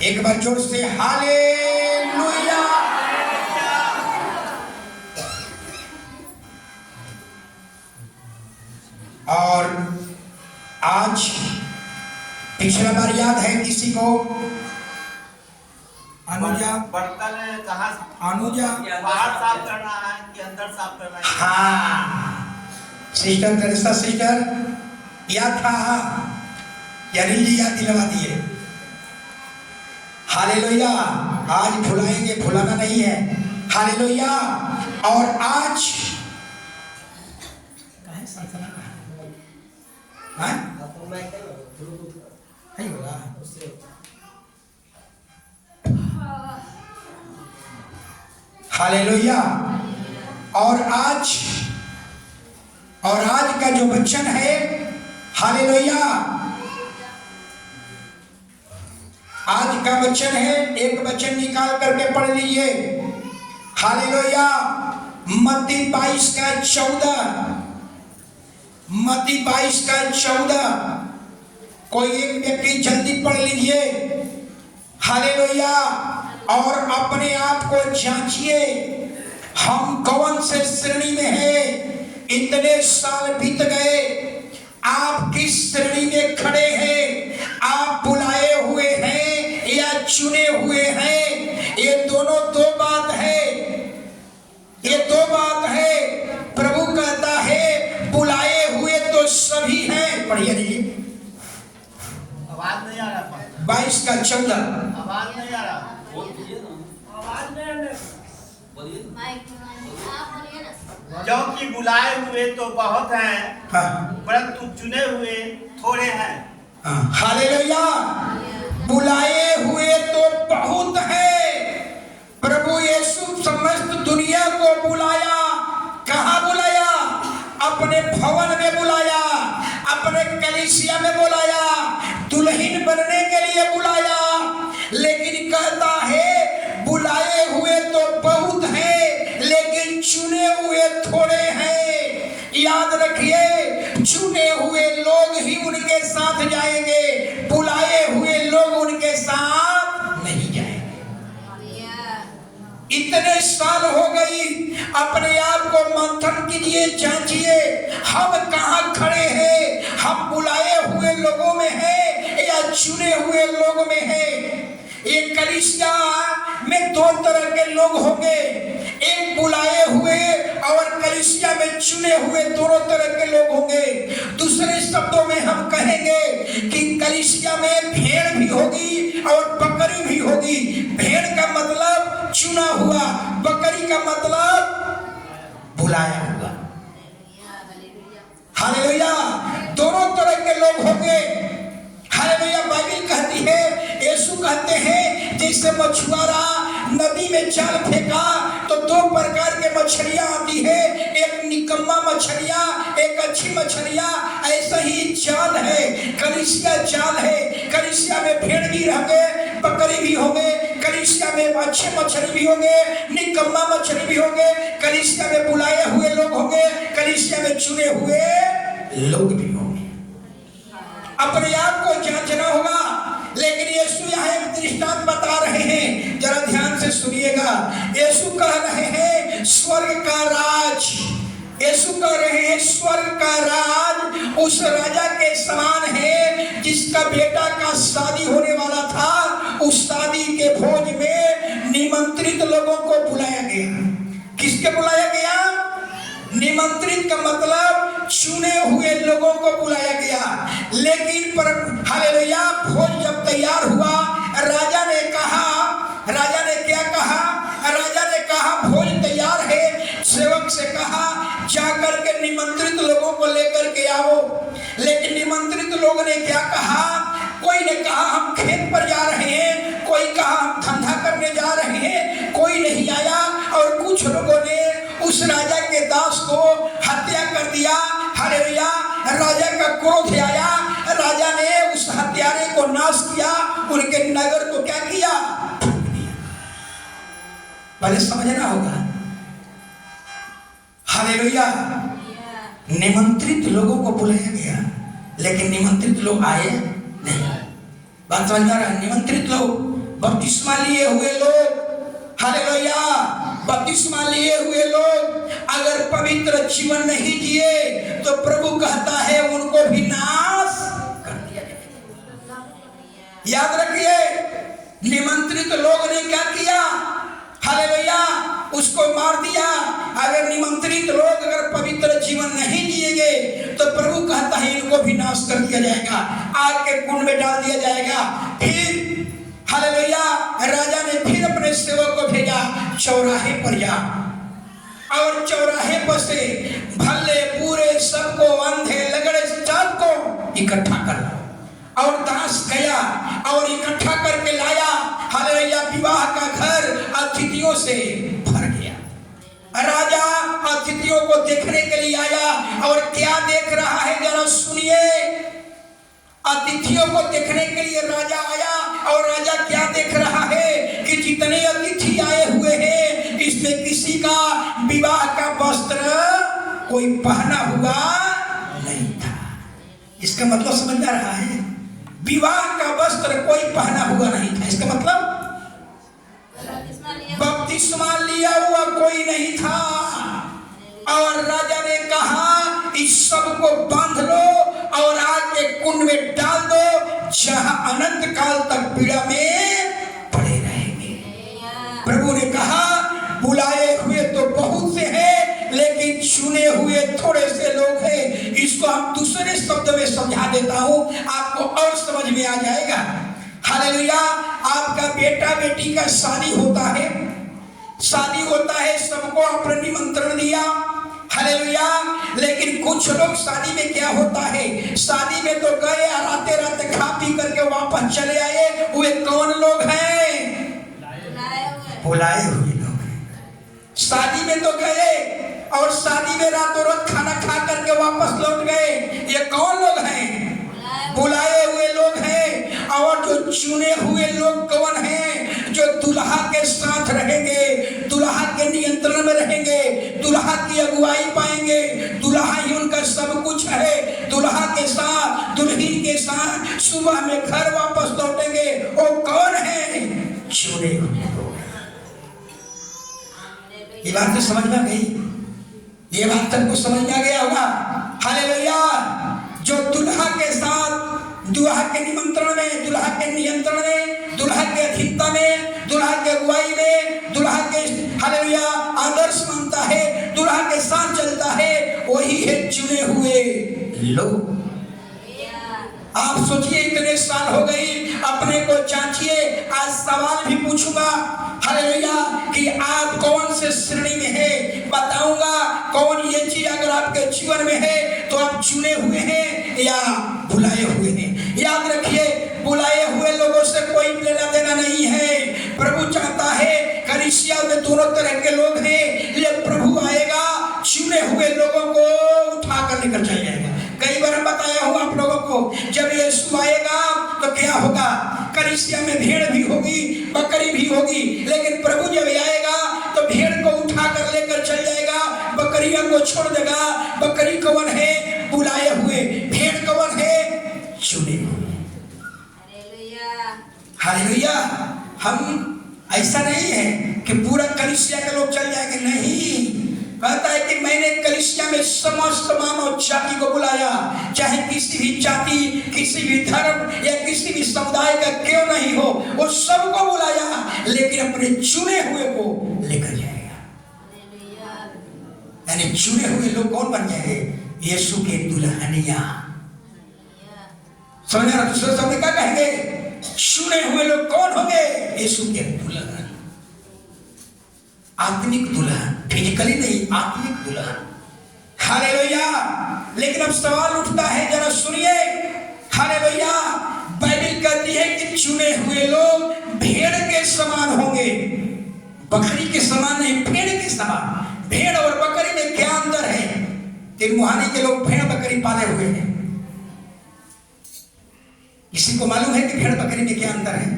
एक बार जोर से हालेलुया। और आज पिछला बार याद है किसी को? अनुजा बर्तन कहाँ अनुजा बाहर साफ करना है कि अंदर साफ करना है? हाँ, सिस्टर तेरेसा सिस्टर याद था, यानी जी याद दिलवा दिए। हालेलुया। आज भुलाएंगे, भुलाना नहीं है। हालेलुया। और आज हालेलुया। और आज का जो वचन है, हालेलुया, आज का वचन है, एक वचन निकाल करके पढ़ लीजिए। हालेलुया। मत्ती 22 का 14, मत्ती 22 का 14, कोई एक व्यक्ति जल्दी पढ़ लीजिए। हालेलुया। और अपने आप को जांचिए, हम कौन से श्रेणी में हैं? इतने साल बीत गए, आप किस श्रेणी में खड़े हैं? आप बुलाए हुए हैं या चुने हुए हैं? ये दोनों दो बात है, ये दो बात है। प्रभु कहता है बुलाए हुए तो सभी हैं। पढ़िए लीजिए, आवाज नहीं आ रहा। 22 का 14। आवाज नहीं आ रहा। क्योंकि बुलाए हुए तो बहुत हैं, हाँ, परंतु चुने हुए थोड़े हैं। हाँ, हालेलुया। बुलाए हुए तो बहुत है। प्रभु यीशु समस्त दुनिया को बुलाया। कहाँ बुलाया? अपने भवन में बुलाया, अपने कलीसिया में बुलाया, दुल्हन बनने के लिए बुलाया। लेकिन कहता है बुलाए हुए तो बहुत हैं, लेकिन चुने हुए थोड़े हैं। याद रखिए, चुने हुए लोग ही उनके साथ जाएंगे, बुलाए हुए लोग उनके साथ नहीं जाएंगे। इतने साल हो गई, अपने आप को मंथन कीजिए, जांचिए, हम कहाँ खड़े हैं? हम बुलाए हुए लोगों में हैं या चुने हुए लोगों में हैं? एक कलीसिया में दो तरह के लोग होंगे, एक बुलाए हुए और कलीसिया में चुने हुए, दोनों तरह के लोग होंगे। दूसरे शब्दों में हम कहेंगे कि कलीसिया में भेड़ भी होगी और बकरी भी होगी। भेड़ का मतलब चुना हुआ, बकरी का मतलब बुलाया हुआ। हालेलुया। दोनों तरह के लोग होंगे। हालेलुया। बाइबल कहती है, यीशु कहते हैं, जैसे मछुआरा नदी में जाल फेंका तो दो प्रकार के मछलियां आती है, एक निकम्मा मछलियां, एक अच्छी मछलियां। ऐसा ही जाल है, कलीसिया जाल है। कलीसिया में भेड़ भी होंगे, बकरी भी होंगे, कलीसिया में अच्छे मछली भी होंगे, निकम्मा मछली भी होंगे, कलीसिया में बुलाए हुए लोग होंगे, कलीसिया में चुने हुए लोग भी होंगे। अपने आप को जांचना होगा। लेकिन यीशु यहाँ एक दृष्टांत बता रहे हैं, जरा ध्यान से सुनिएगा। यीशु कह रहे हैं स्वर्ग का राज, यीशु कह रहे हैं स्वर्ग का राज उस राजा के समान है जिसका बेटा का शादी होने वाला था। उस शादी के भोज में निमंत्रित लोगों को बुलाया गया। किसके बुलाया गया? निमंत्रित का मतलब चुने हुए लोगों को बुलाया गया। लेकिन पर हालेलुया, भोज जब तैयार हुआ, राजा ने कहा, राजा ने क्या कहा? राजा ने कहा भोज तैयार है। सेवक से कहा जाकर के निमंत्रित लोगों को लेकर के आओ। लेकिन निमंत्रित लोगों ने क्या कहा? कोई ने कहा हम खेत पर जा रहे हैं, कोई कहा हम धंधा करने जा रहे हैं, कोई नहीं आया। और कुछ लोगों ने उस राजा के दास को हत्या कर दिया। हालेलुया। राजा का क्रोध आया, राजा ने उस हत्यारे को नाश किया, उनके नगर को क्या किया? पहले समझना होगा। हालेलुया। निमंत्रित लोगों को बुलाया गया, लेकिन निमंत्रित लोग आए नहीं। बात समझ में आ रहा है? निमंत्रित लोग बपतिस्मा लिए हुए लोग, हालेलुया, बपतिस्मा लिए हुए लोग अगर पवित्र जीवन नहीं जिए तो प्रभु कहता है उनको भी नाश कर दिया जाएगा। याद रखिए, निमंत्रित लोग ने क्या किया? हालेलुया, उसको मार दिया। अगर निमंत्रित लोग अगर पवित्र जीवन नहीं जिएंगे तो प्रभु कहता है इनको भी नाश कर दिया जाएगा, आग के कुंड में डाल दिया जाएगा। फिर हालेलुया, राजा ने फिर अपने सेवक को भेजा, चौराहे पर जा और चौराहे पर से भले पूरे सबको, अंधे लगड़े सबको इकट्ठा कर ला। और दास गया और इकट्ठा करके लाया। हालेलुया, विवाह का घर अतिथियों से भर गया। राजा अतिथियों को देखने के लिए आया और क्या देख रहा है जरा सुनिए। अतिथियों को देखने के लिए राजा आया और राजा क्या देख रहा है कि जितने अतिथि आए हुए हैं इसमें किसी का विवाह का वस्त्र कोई पहना हुआ नहीं था। इसका मतलब समझ आ रहा है? विवाह का वस्त्र कोई पहना हुआ नहीं था। इसका मतलब बपतिस्मा लिया हुआ कोई नहीं था। और राजा ने कहा इस सब को बांध लो और आग के कुंड में डाल दो, जहां अनंत काल तक पीड़ा में पड़े रहेंगे। प्रभु ने कहा बुलाए हुए तो बहुत से हैं लेकिन चुने हुए थोड़े से लोग हैं। इसको हम दूसरे शब्द में समझा देता हूं, आपको और समझ में आ जाएगा। हालेलुया, आपका बेटा बेटी का शादी होता है, शादी होता है, सबको आपने निमंत्रण दिया। हालेलुया, लेकिन कुछ लोग शादी में क्या होता है, शादी में तो गए राते राते खा पी करके वापस चले आए। वे कौन लोग हैं? बुलाए हुए लोग हैं। शादी में तो गए और शादी में रातों रात खाना खा करके वापस लौट गए। ये कौन लोग हैं? बुलाए हुए लोग हैं। और जो चुने हुए लोग कौन हैं? जो दुल्हा के साथ रहेंगे, दुल्हा के नियंत्रण में रहेंगे, दुल्हा की अगुवाई पाएंगे, दुल्हा ही उनका सब कुछ है। दुल्हा के साथ, दुल्हन के साथ सुबह में घर वापस लौटेंगे। वो कौन है? चुने हुए लोग। ये बात तो समझ में आ गई? ये बात तुमको समझ में आ गया होगा। हालेलुया, जो दुल्हा के साथ, दुल्हा के निमंत्रण में, दुल्हा के नियंत्रण में, दुल्हा के अधीनता में, दुल्हा के अगुवाई में, दुल्हा के हालेलुया आदर्श मानता है, दुल्हा के साथ चलता है, वही है चुने हुए लोग। आप सोचिए इतने साल हो गई, अपने को जांचिए। आज सवाल भी पूछूंगा हालेलुया कि आप कौन से श्रेणी में है, बताऊंगा कौन ये चीज अगर आपके जीवन में है तो आप चुने हुए हैं या बुलाए हुए हैं। याद रखिए, बुलाए हुए लोगों से कोई लेना देना नहीं है। प्रभु चाहता है, कलीसिया में दोनों तरह के लोग हैं। ये प्रभु आएगा, चुने हुए लोगों को उठा कर लेकर चल जाएगा। कई बार बताया हूं आप लोगों को, जब यीशु आएगा तो क्या होगा? कलीसिया में भेड़ भी होगी, बकरी भी होगी, लेकिन प्रभु जब आएगा तो भेड़ को उठा कर लेकर चल जाएगा, बकरियों को छोड़ देगा। बकरी कौन है? बुलाए हुए। भेड़ कौन है? चुने हुए। हालेलुया। हम ऐसा नहीं है कि पूरा कलीसिया के लोग चल जाएंगे, नहीं। कहता है कि मैंने कलीसिया में समस्त मानव जाति को बुलाया, चाहे किसी भी जाति, किसी भी धर्म या किसी भी समुदाय का क्यों नहीं हो, वो सबको बुलाया, लेकिन अपने चुने हुए को लेकर जाएगा। यानी चुने हुए लोग कौन बन जाएंगे? यीशु के दुल्हनिया। समझ रहा? दूसरे शब्द क्या कहेंगे? चुने हुए लोग कौन होंगे? यीशु के दुल्हन। आत्मिक दुल्हन, फिजिकली नहीं, आत्मिक दुल्हन। हालेलुया। लेकिन अब सवाल उठता है, जरा सुनिए। हालेलुया, बाइबल कहती है कि चुने हुए लोग भेड़ के समान होंगे, बकरी के समान नहीं, भेड़ के समान। भेड़ और बकरी में क्या अंतर है? तिरमुहानी के लोग भेड़ बकरी पाले हुए हैं। किसी को मालूम है कि भेड़ बकरी में क्या अंतर है?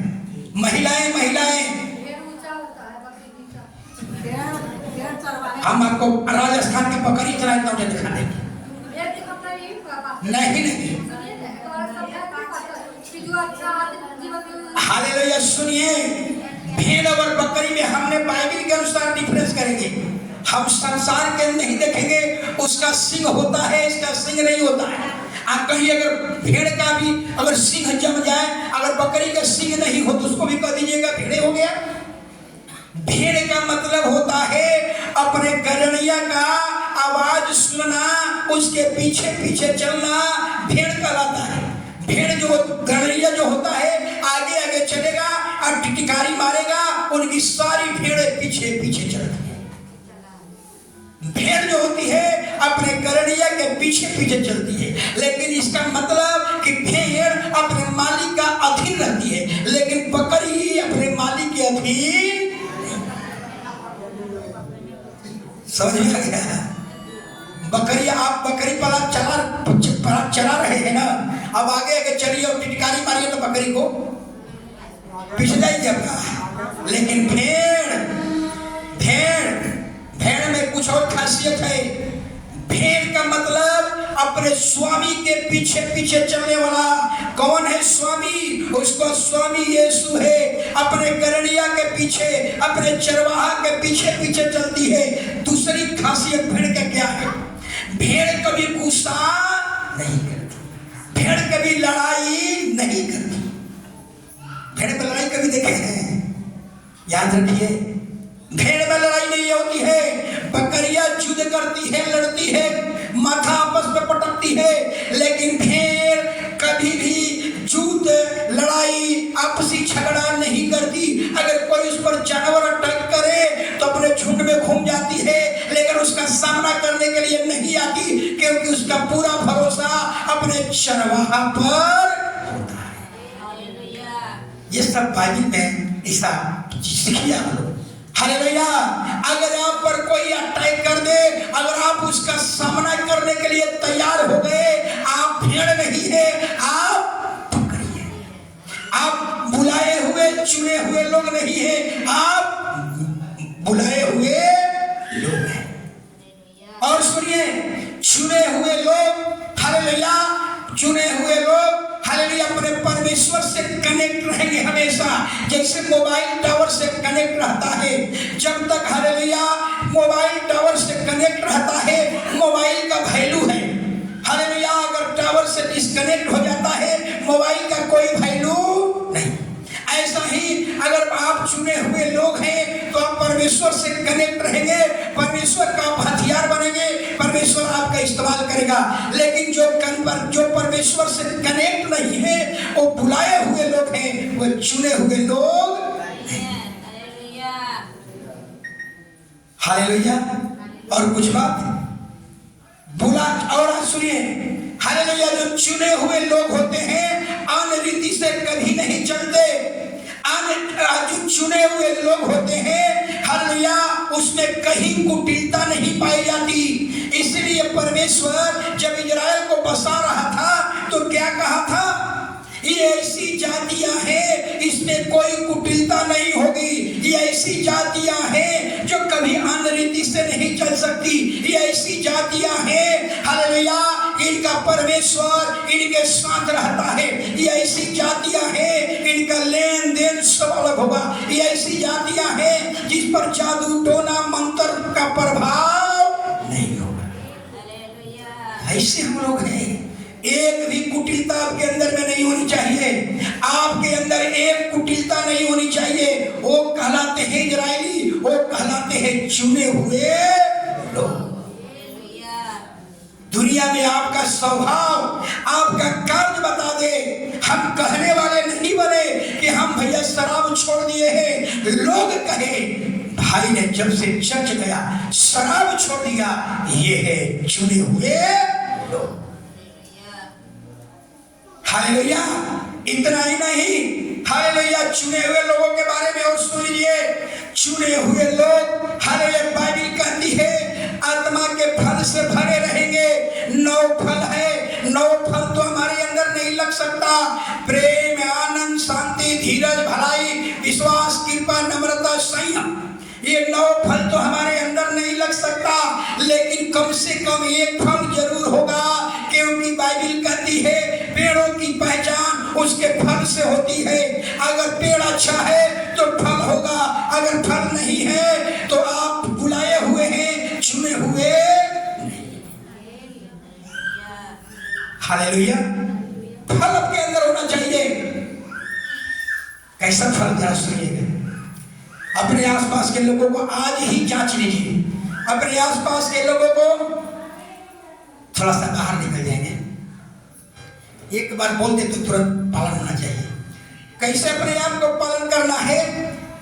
महिलाएं हम आपको राजस्थान की बकरी चलाता हूँ दिखा देंगे। नहीं, हालेलुया। हालेलुया। सुनिए, भेड़ और बकरी में हमने बाइबल के अनुसार डिफरेंस करेंगे। हम संसार के नहीं देखेंगे, उसका सिंह होता है, इसका सिंह नहीं होता है। आप कहीं अगर भेड़ का भी अगर सिंह जम जाए, अगर बकरी का सिंह नहीं हो तो उसको भी कह दीजिएगा भेड़े हो गया। भेड़ का मतलब होता है अपने गड़निया का आवाज सुनना, उसके पीछे पीछे चलना भेड़ कहलाता है। भेड़ जो गड़निया जो होता है आगे आगे चलेगा और टिटकारी मारेगा, उनकी सारी भेड़ें पीछे पीछे चलती है। भेड़ जो होती है अपने गड़निया के पीछे पीछे चलती है, लेकिन इसका मतलब कि भेड़ अपने मालिक का अधीन रहती है, लेकिन बकरी अपने मालिक के अधीन। समझ में आ गया? बकरी, आप बकरी पला चला रहे हैं ना, अब आगे आगे चलिए और टिटकारी मारिए तो बकरी को पीछे जाएगी आपका। लेकिन भेड़ में कुछ और खासियत है। भेड़ का मतलब अपने स्वामी के पीछे पीछे चलने वाला। कौन है स्वामी? उसको स्वामी यीशु है। अपने गड़निया के पीछे, अपने चरवाहा के पीछे पीछे चलती है। दूसरी खासियत भेड़ का क्या है? भेड़ कभी गुस्सा नहीं करती, भेड़ कभी लड़ाई नहीं करती। भेड़ में लड़ाई कभी देखे हैं? याद रखिए, भेड़ में लड़ाई नहीं होती है। बकरियां युद्ध करती है, लड़ती है, माथा आपस में पटकती है, लेकिन भेड़ कभी भी युद्ध, लड़ाई, आपसी झगड़ा नहीं करती। अगर कोई उस पर जानवर अटैक करे तो अपने झुंड में घूम जाती है, लेकिन उसका सामना करने के लिए नहीं आती, क्योंकि उसका पूरा भरोसा अपने चरवाहा पर होता है। ये सब बाइबल में ऐसा सीखिए आप लोग। हालेलुया। अगर आप पर कोई अटैक कर दे, अगर आप उसका सामना करने के लिए तैयार हो गए, आप भेड़ नहीं है, आप बकरी है। आप बुलाए हुए चुने हुए लोग नहीं है, आप बुलाए हुए लोग हैं। और सुनिए, चुने हुए लोग, हालेलुया, चुने हुए लोग हालेलुया अपने परमेश्वर से कनेक्ट रहेंगे हमेशा। जैसे मोबाइल टावर से कनेक्ट रहता है, जब तक हालेलुया मोबाइल टावर से कनेक्ट रहता है, मोबाइल का वैल्यू है। हालेलुया अगर टावर से डिस्कनेक्ट हो जाता है, मोबाइल का कोई वैल्यू नहीं। ऐसा ही अगर आप चुने हुए लोग हैं तो आप परमेश्वर से कनेक्ट रहेंगे, परमेश्वर का आप हथियार बनेंगे, परमेश्वर आपका इस्तेमाल करेगा। लेकिन जो परमेश्वर से कनेक्ट नहीं है, वो बुलाए हुए लोग हैं, वो चुने हुए लोग। हालेलुया। और कुछ बात बुला, और सुनिए, हालेलुया जो चुने हुए लोग होते हैं अनरीति से कभी नहीं चलते। जो चुने हुए लोग होते हैं हालेलुया उसमें कहीं कुटिलता नहीं पाई जाती। इसलिए परमेश्वर जब इजराइल को बसा रहा था तो क्या कहा था? ये ऐसी जातियां हैं, इसमें कोई कुटिलता नहीं होगी। ये ऐसी जातियां हैं जो कभी अनरीति से नहीं चल सकती। ये ऐसी जातियां हैं हालेलुया इनका परमेश्वर इनके साथ रहता है। ये ऐसी जातियां हैं इनका लेन देन सब अलग होगा। ये ऐसी जातियां हैं जिस पर जादू टोना मंत्र का प्रभाव नहीं होगा। ऐसे हम लोग हैं। एक भी कुटिलता आपके अंदर में नहीं होनी चाहिए। आपके अंदर एक कुटिलता नहीं होनी चाहिए। वो कहलाते हैं इजरायली, वो कहलाते हैं चुने हुए लोग। दुनिया में आपका स्वभाव, आपका कर्ज बता दे। हम कहने वाले नहीं बने कि हम भैया शराब छोड़ दिए हैं। लोग कहे भाई ने जब से चर्च गया शराब छोड़ दिया। ये है चुने हुए लोग। हालेलुया। इतना ही नहीं, हालेलुया चुने हुए लोगों के बारे में और सुन लीजिए। चुने हुए लोग हालेलुया बाइबल कहती है आत्मा के फल से भरे रहेंगे। 9 फल है, 9 फल तो हमारे अंदर नहीं लग सकता। प्रेम, आनंद, शांति, धीरज, भलाई, विश्वास, कृपा, नम्रता, संयम, ये 9 फल तो हमारे अंदर नहीं लग सकता। लेकिन कम से कम एक फल जरूर होगा, क्योंकि बाइबल कहती है पेड़ों की पहचान उसके फल से होती है। अगर पेड़ अच्छा है तो फल होगा, अगर फल नहीं है तो आप बुलाए हुए हैं, चुने हुए नहीं। हालेलुया। फल आपके अंदर होना चाहिए। कैसा फल? जरा सुनिएगा। अपने आसपास के लोगों को आज ही जांच लीजिए। अपने आसपास के लोगों को थोड़ा सा बाहर निकल जाएंगे, एक बार बोल दे तो तुरंत पालन होना चाहिए। कैसे अपने आप को पालन करना है?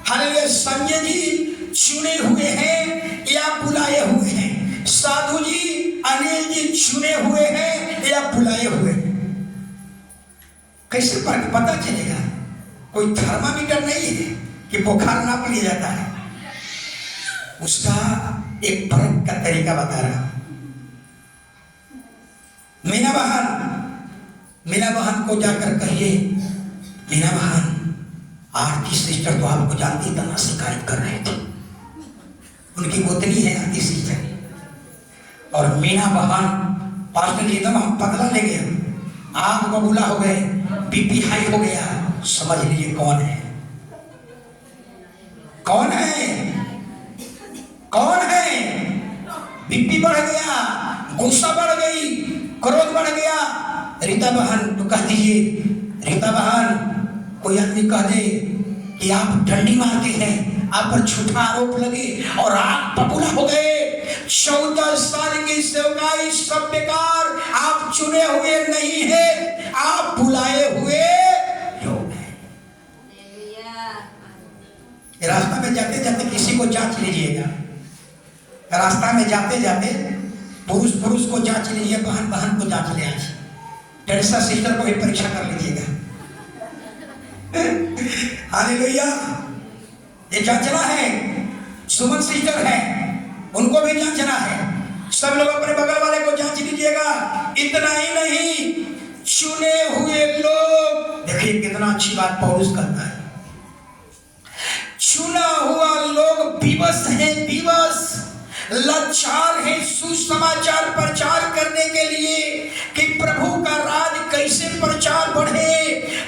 हालेलुया। संजय जी चुने हुए हैं या बुलाए हुए हैं? साधु जी, अनिल जी चुने हुए हैं या बुलाए हुए हैं? कैसे पता चलेगा? कोई थर्मामीटर नहीं है कि बुखार नाप लिया जाता है। उसका एक परख का तरीका बता रहा। मीना बहन को जाकर कहिए, मीना बहन आरती सिस्टर तो आपको जानती इतना शिकायत कर रहे थे, उनकी गोतनी है आरती सिस्टर। और मीना बहन पास्टर जी एकदम हम पगला ले गए, आग बबूला हो गए, बीपी हाई हो गया। समझ लीजिए कौन है? कौन है? कौन है? बीपी बढ़ गया, गुस्सा बढ़ गई, क्रोध बढ़ गया। रीता बहन तो कह दीजिए, रीता बहन कोई आदमी कह दे कि आप डंडी मारते हैं, आप पर झूठा आरोप लगे और आप बबूला हो गए। 14 साल की सेवकाई सब बेकार। आप चुने हुए नहीं है, आप बुलाए हुए लोग हैं। रास्ता में जाते जाते किसी को जांच लीजिएगा। रास्ता में जाते जाते पुरुष को जांच लीजिए, बहन को जांच ले। आज टेरेसा सिस्टर को भी परीक्षा कर लीजिएगा। हालेलुया। ये जांचना है। सुमन सिस्टर है, उनको भी जांचना है। सब लोग अपने बगल वाले को जांच लीजिएगा। इतना ही नहीं, चुने हुए लोग। देखिए कितना अच्छी बात पौलुस करता है। चुना हुआ लोग विवश है, विवश लाचार है सुसमाचार प्रचार करने के लिए कि प्रभु का राज कैसे प्रचार बढ़े,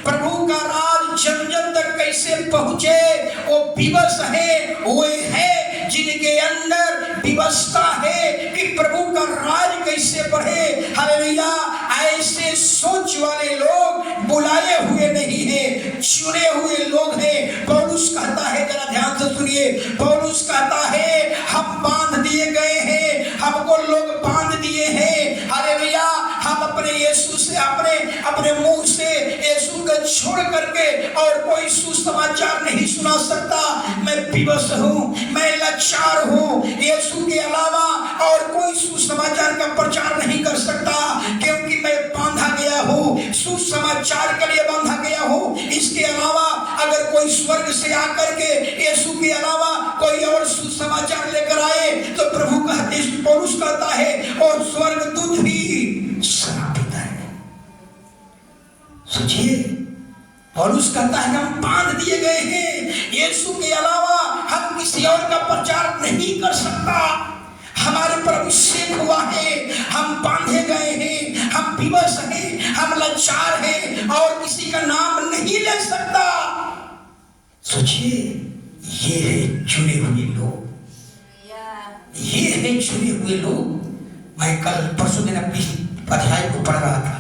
प्रभु का राज जन जन तक कैसे पहुंचे। वो विवश है, वो है जिनके अंदर विवशता है कि प्रभु का राज कैसे बढ़े। हालेलुया। ऐसे सोच वाले लोग बुलाए हुए नहीं है, चुने हुए लोग हैं। पौलुस कहता है, जरा ध्यान से सुनिए, पौलुस कहता है हम बांध दिए गए हैं, हमको लोग बांध दिए हैं। हालेलुया। हम अपने यीशु से अपने मुंह से यीशु को छोड़ करके और कोई सुसमाचार नहीं सुना सकता। मैं विवश हूँ, मैं लाचार हूँ। यीशु के अलावा और कोई सुसमाचार का प्रचार नहीं कर सकता, क्योंकि मैं बांधा गया हूँ, सुसमाचार के लिए बांधा गया हूँ। इसके अलावा अगर कोई स्वर्ग से आकर के यीशु के अलावा कोई और सुसमाचार लेकर आए तो प्रभु कहते, पौलुस कहता है, और स्वर्गदूत भी श्रापित है। सोचिए, पौलुस कहता है हम बांध दिए गए हैं, यीशु के अलावा हम किसी और का प्रचार नहीं कर सकता। हमारे पर अभिषेक हुआ है, हम बांधे गए हैं, हम विवश हैं, हम लाचार हैं और किसी का नाम नहीं ले सकता। सोचिए, ये है चुने हुए लोग, ये है चुने हुए लोग। मैं कल परसों दिन अपनी अध्याय को पढ़ रहा था,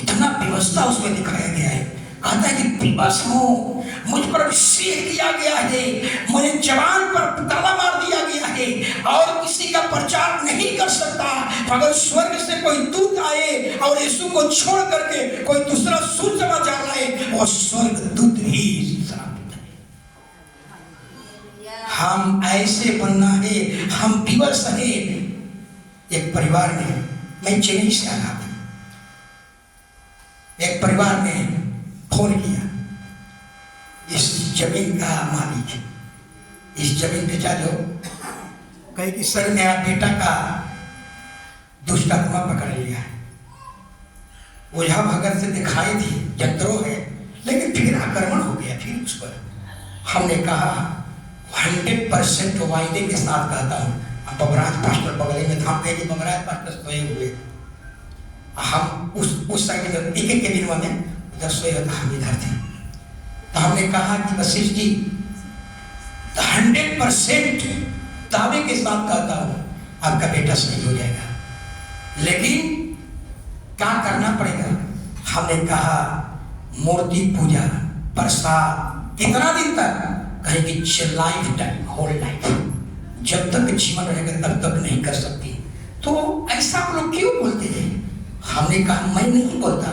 इतना व्यवस्था उसमें दिखाया गया है। कहता है कि विवश हूँ, मुझ पर अभिषेक किया गया है, मुझे जवान पर ताला मार दिया गया है और किसी का प्रचार नहीं कर सकता। अगर स्वर्ग से कोई दूत आए और यीशु को छोड़ करके कोई दूसरा सुसमाचार लाए, वो स्वर्ग दूत ही श्रापित है। हम ऐसे बनना है, हम विवश है। एक परिवार में, मैं चेन्नई से आया था, एक परिवार ने फोन किया, इस जमीन का मालिक, इस जमीन बेचा दो। कहीं कि सर मेरा बेटा का दुष्ट आत्मा पकड़ लिया है, ओझा भगत से दिखाई थी, जंत्रो है, लेकिन फिर आक्रमण हो गया फिर उस पर। हमने कहा 100% वायदे के साथ कहता हूँ, अब बबराज पास्टर बगले में था, बबराज पास्टर सोए हुए, हम उस साइड में एक एक केबिन में 10 हम इधर थे। तो हमने कहा कि वशिष्ठ जी 100% दावे के साथ कहता हूं आपका बेटा सही हो जाएगा, लेकिन क्या करना पड़ेगा? हमने कहा मूर्ति पूजा, प्रसाद, कितना दिन तक? कहे कि लाइफ टाइम, होल लाइफ, जब तक जीवन रहेगा तब तक नहीं कर सकती। तो ऐसा आप लोग क्यों बोलते हैं? हमने कहा मैं नहीं बोलता,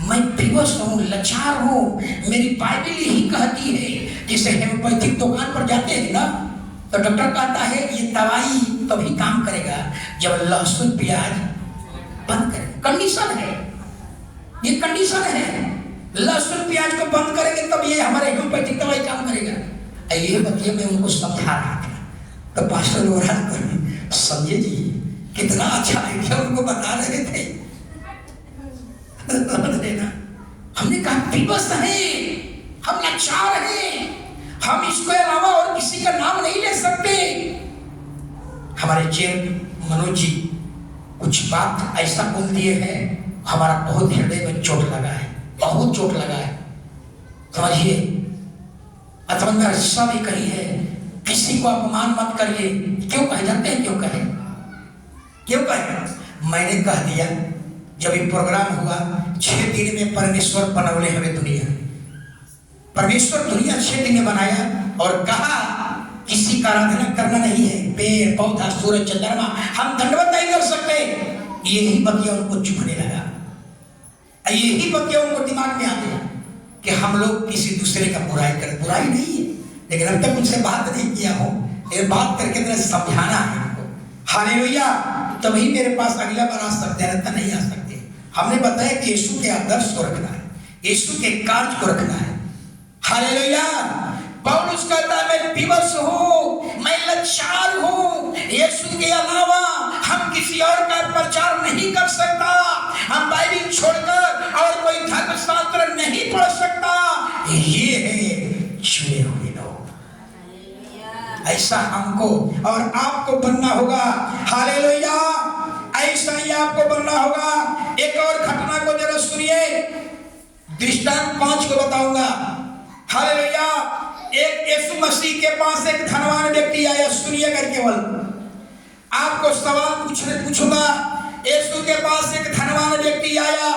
मैं विवश हूँ, लाचार हूँ, मेरी बाइबल यही कहती है। जैसे हेमोपैथिक दुकान पर जाते हैं ना, तो डॉक्टर कहता है ये दवाई तभी काम करेगा जब लहसुन प्याज बंद करें। कंडीशन है, ये कंडीशन है, लहसुन प्याज को बंद करेंगे तब ये हमारे हेमोपैथिक दवाई काम करेगा। ये बतिया मैं उनको समझा रहा था, तो पास्टर लोग समझे जी कितना अच्छा है कि उनको बता रहे थे। हमने कहा विवश है, हम लाचार हैं, हम इसके अलावा और किसी का नाम नहीं ले सकते। हमारे चेयर मनोज जी कुछ बात ऐसा बोल दिए हैं, हमारा बहुत हृदय में चोट लगा है, बहुत चोट लगा है, समझिए। अथवा सब ही कही है, किसी को अपमान मत करिए। क्यों कहे जाते हैं? क्यों कहे? मैंने कह दिया जब ये प्रोग्राम हुआ 6 दिन में परमेश्वर बनौले हमें दुनिया, परमेश्वर दुनिया 6 दिन में बनाया और कहा किसी का आराधना करना नहीं है, पेड़ पौधा सूरज चंद्रमा हम दंडवत नहीं कर सकते। यही बतिया उनको चुभने लगा, यही बतिया उनको दिमाग में आ गया कि हम लोग किसी दूसरे का बुराई करें। बुराई नहीं है, लेकिन अब तक उनसे बात नहीं किया हो, ये बात करके मैंने समझाना है हमको। हालेलुया। तभी मेरे पास अगला बार आ सकते हैं, तो नहीं आ सकते। हमने बताया कि यीशु के आदर्श को रखना है, यीशु के कार्य को रखना है। हालेलुया। पौलुस कहता है मैं विवश हूँ, मैं लाचार हूँ, यीशु के अलावा हम किसी और का प्रचार नहीं कर सकता, हम बाइबल छोड़कर और कोई धर्मशास्त्र नहीं पढ़ सकता। ये है चुने हुए लोग। ऐसा हमको और आपको बनना होगा। हालेलुया। ऐसा ही आपको बनना होगा। एक और घटना को जरा सुनिए, दृष्टांत 5 को बताऊंगा। हालेलुया। एक यीशु मसीह के पास एक धनवान व्यक्ति आया। सुनिएगा केवल, आपको सवाल पूछूंगा। यीशु के पास एक धनवान व्यक्ति आया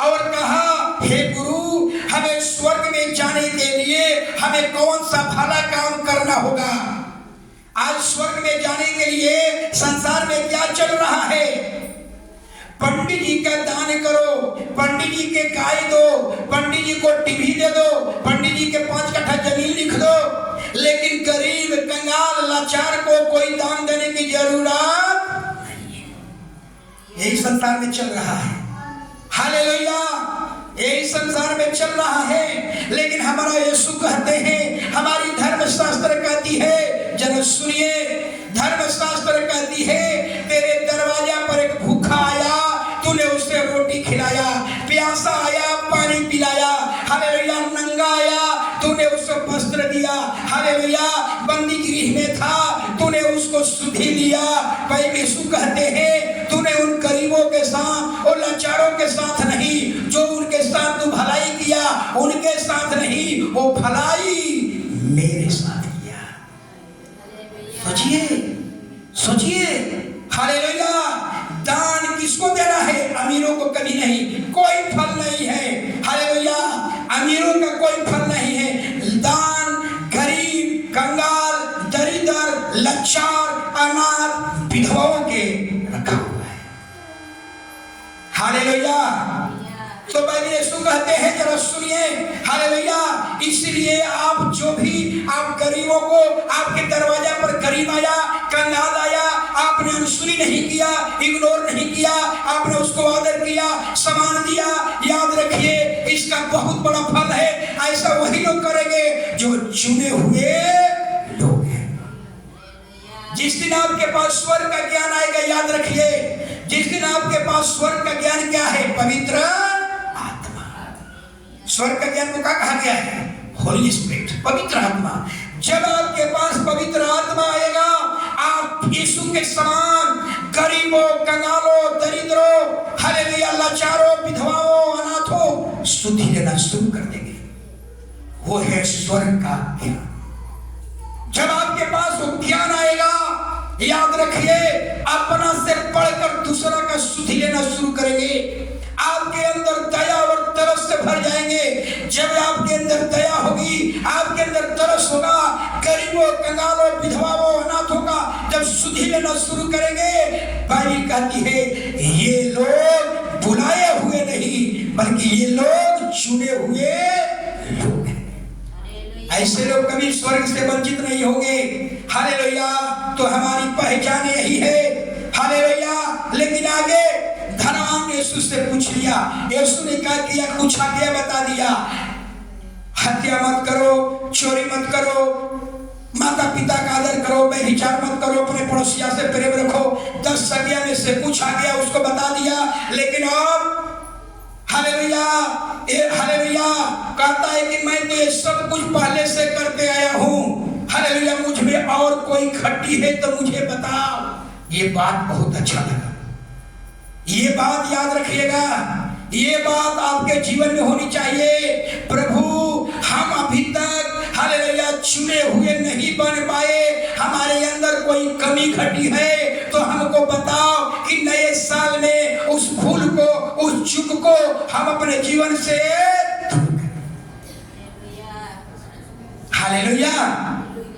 और कहा हे गुरु, हमें स्वर्ग में जाने के लिए हमें कौन सा भला काम करना होगा? आज स्वर्ग में जाने के लिए संसार में क्या चल रहा है? पंडित जी का दान करो, पंडित जी के गाय दो, पंडित जी को टीवी दे दो, पंडित जी के 5 कट्ठा जमीन लिख दो, लेकिन गरीब कंगाल लाचार को कोई दान देने की जरूरत नहीं है। यही संसार में चल रहा है। हालेलुया। यही संसार में चल रहा है, लेकिन हमारा यीशु कहते हैं, हमारी धर्मशास्त्र कहती है, जरा सुनिए, धर्मशास्त्र कहती है तेरे दरवाजा पर एक भूखा आया, तूने उसे रोटी खिलाया, प्यासा आया पानी पिलाया, हालेलुया, नंगा आया तूने उसको वस्त्र दिया, हालेलुया, बंदी गृह में था तूने उसको सुधि दिया। भाई यीशु कहते हैं तूने उन गरीबों के साथ और लाचारों के साथ नहीं, जो उनके साथ तू भलाई किया उनके साथ नहीं, वो भलाई मेरे साथ किया। सोचिए। हालेलुया। दान किसको देना है? अमीरों को कभी नहीं, कोई फल नहीं है। हालेलुया। अमीरों का कोई फल नहीं है। दान गरीब, कंगाल, दरिद्र, लाचार, अनाथ, विधवाओं के रखा हुआ है। हालेलुया। तो भाई यीशु कहते हैं, जरा सुनिए, हालेलुया, इसलिए आप जो भी आप गरीबों को, आपके दरवाजा पर गरीब आया, कंगाल आया, आपने अनसुनी नहीं किया, इग्नोर नहीं किया, आपने उसको आदर किया, सम्मान दिया, याद रखिए इसका बहुत बड़ा फल है। ऐसा वही लोग करेंगे जो चुने हुए लोग हैं। जिस दिन आपके पास स्वर्ग का ज्ञान आएगा, याद रखिए, जिस दिन आपके पास स्वर्ग का ज्ञान क्या है? पवित्र आत्मा। स्वर्ग का ज्ञान को क्या कहा गया है? होली स्पिरिट, पवित्र आत्मा। जब आपके पास पवित्र आत्मा आएगा, आप यीशु के समान गरीबों, कंगालों, दरिद्रों, हालेलुया लाचारों, विधवाओं, अनाथों सुधि लेना शुरू कर देंगे। वो है स्वर्ग का ज्ञान। जब आपके पास वो ज्ञान आएगा, याद रखिए, अपना से पढ़कर दूसरा का सुधि लेना शुरू करेंगे। आपके अंदर दया और तरस से भर जाएंगे। जब आपके अंदर दया होगी, आपके अंदर तरस होगा, गरीबों, कंगालों, विधवाओं, अनाथों का जब सुधि लेना शुरू करेंगे, बाइबल कहती है ये लोग बुलाए हुए नहीं बल्कि ये लोग चुने हुए लोग हैं। ऐसे लोग कभी स्वर्ग से वंचित नहीं होंगे। हालेलुया। तो हमारी पहचान यही है। हालेलुया। लेकिन आगे धनवान ने यीशु से पूछ लिया। यीशु ने क्या किया? कुछ आगे बता दिया। हत्या मत करो, चोरी मत करो, माता पिता का आदर करो, व्यभिचार मत करो, अपने पड़ोसिया से प्रेम रखो। 10 आज्ञा में से कुछ आज्ञा उसको बता दिया। लेकिन अब हालेलुया, हालेलुया कहता है कि मैं तो ये सब कुछ पहले से करते आया हूँ। हालेलुया। मुझ में और कोई खट्टी है तो मुझे बताओ। ये बात बहुत अच्छा लगा। ये बात याद रखिएगा। ये बात आपके जीवन में होनी चाहिए। प्रभु, हम अभी तक हालेलुया चुने हुए नहीं बन पाए, हमारे अंदर कोई कमी घटी है तो हमको बताओ कि नए साल में उस भूल को, उस चूक को हम अपने जीवन से दूर करें। हालेलुया।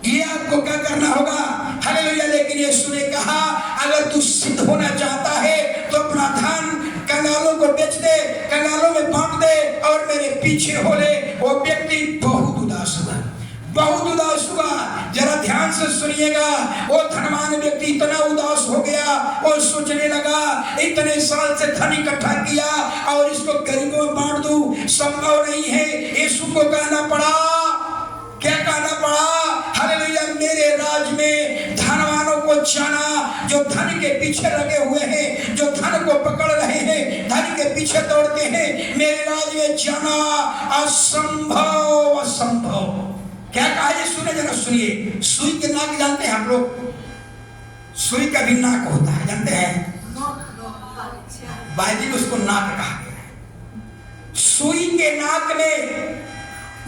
ये आपको क्या करना होगा? हालेलुया। लेकिन यीशु ने कहा अगर तू सिद्ध होना चाहता है तो अपना धन कंगालों को बेच दे, कंगालों में बांट दे और मेरे पीछे हो ले। वो व्यक्ति बहुत उदास हुआ, बहुत उदास हुआ। जरा ध्यान से सुनिएगा। वो धनवान व्यक्ति इतना उदास हो गया, वो सोचने लगा इतने साल से धन इकट्ठा किया और इसको गरीबों में बांट दूं, संभव नहीं है। यीशु को कहना पड़ा, क्या कहना पड़ा? हालेलुया। मेरे राज में धनवानों को जाना, जो धन के पीछे लगे हुए हैं, जो धन को पकड़ रहे हैं, धन के पीछे दौड़ते हैं, मेरे राज में जाना असंभव, असंभव। क्या कहा? ये सुने, जरा सुनिए। सुई के नाक जानते हैं आप लोग? सुई का भी नाक होता है, जानते हैं? बाइबल में उसको नाक कहा गया है। सुई के नाक में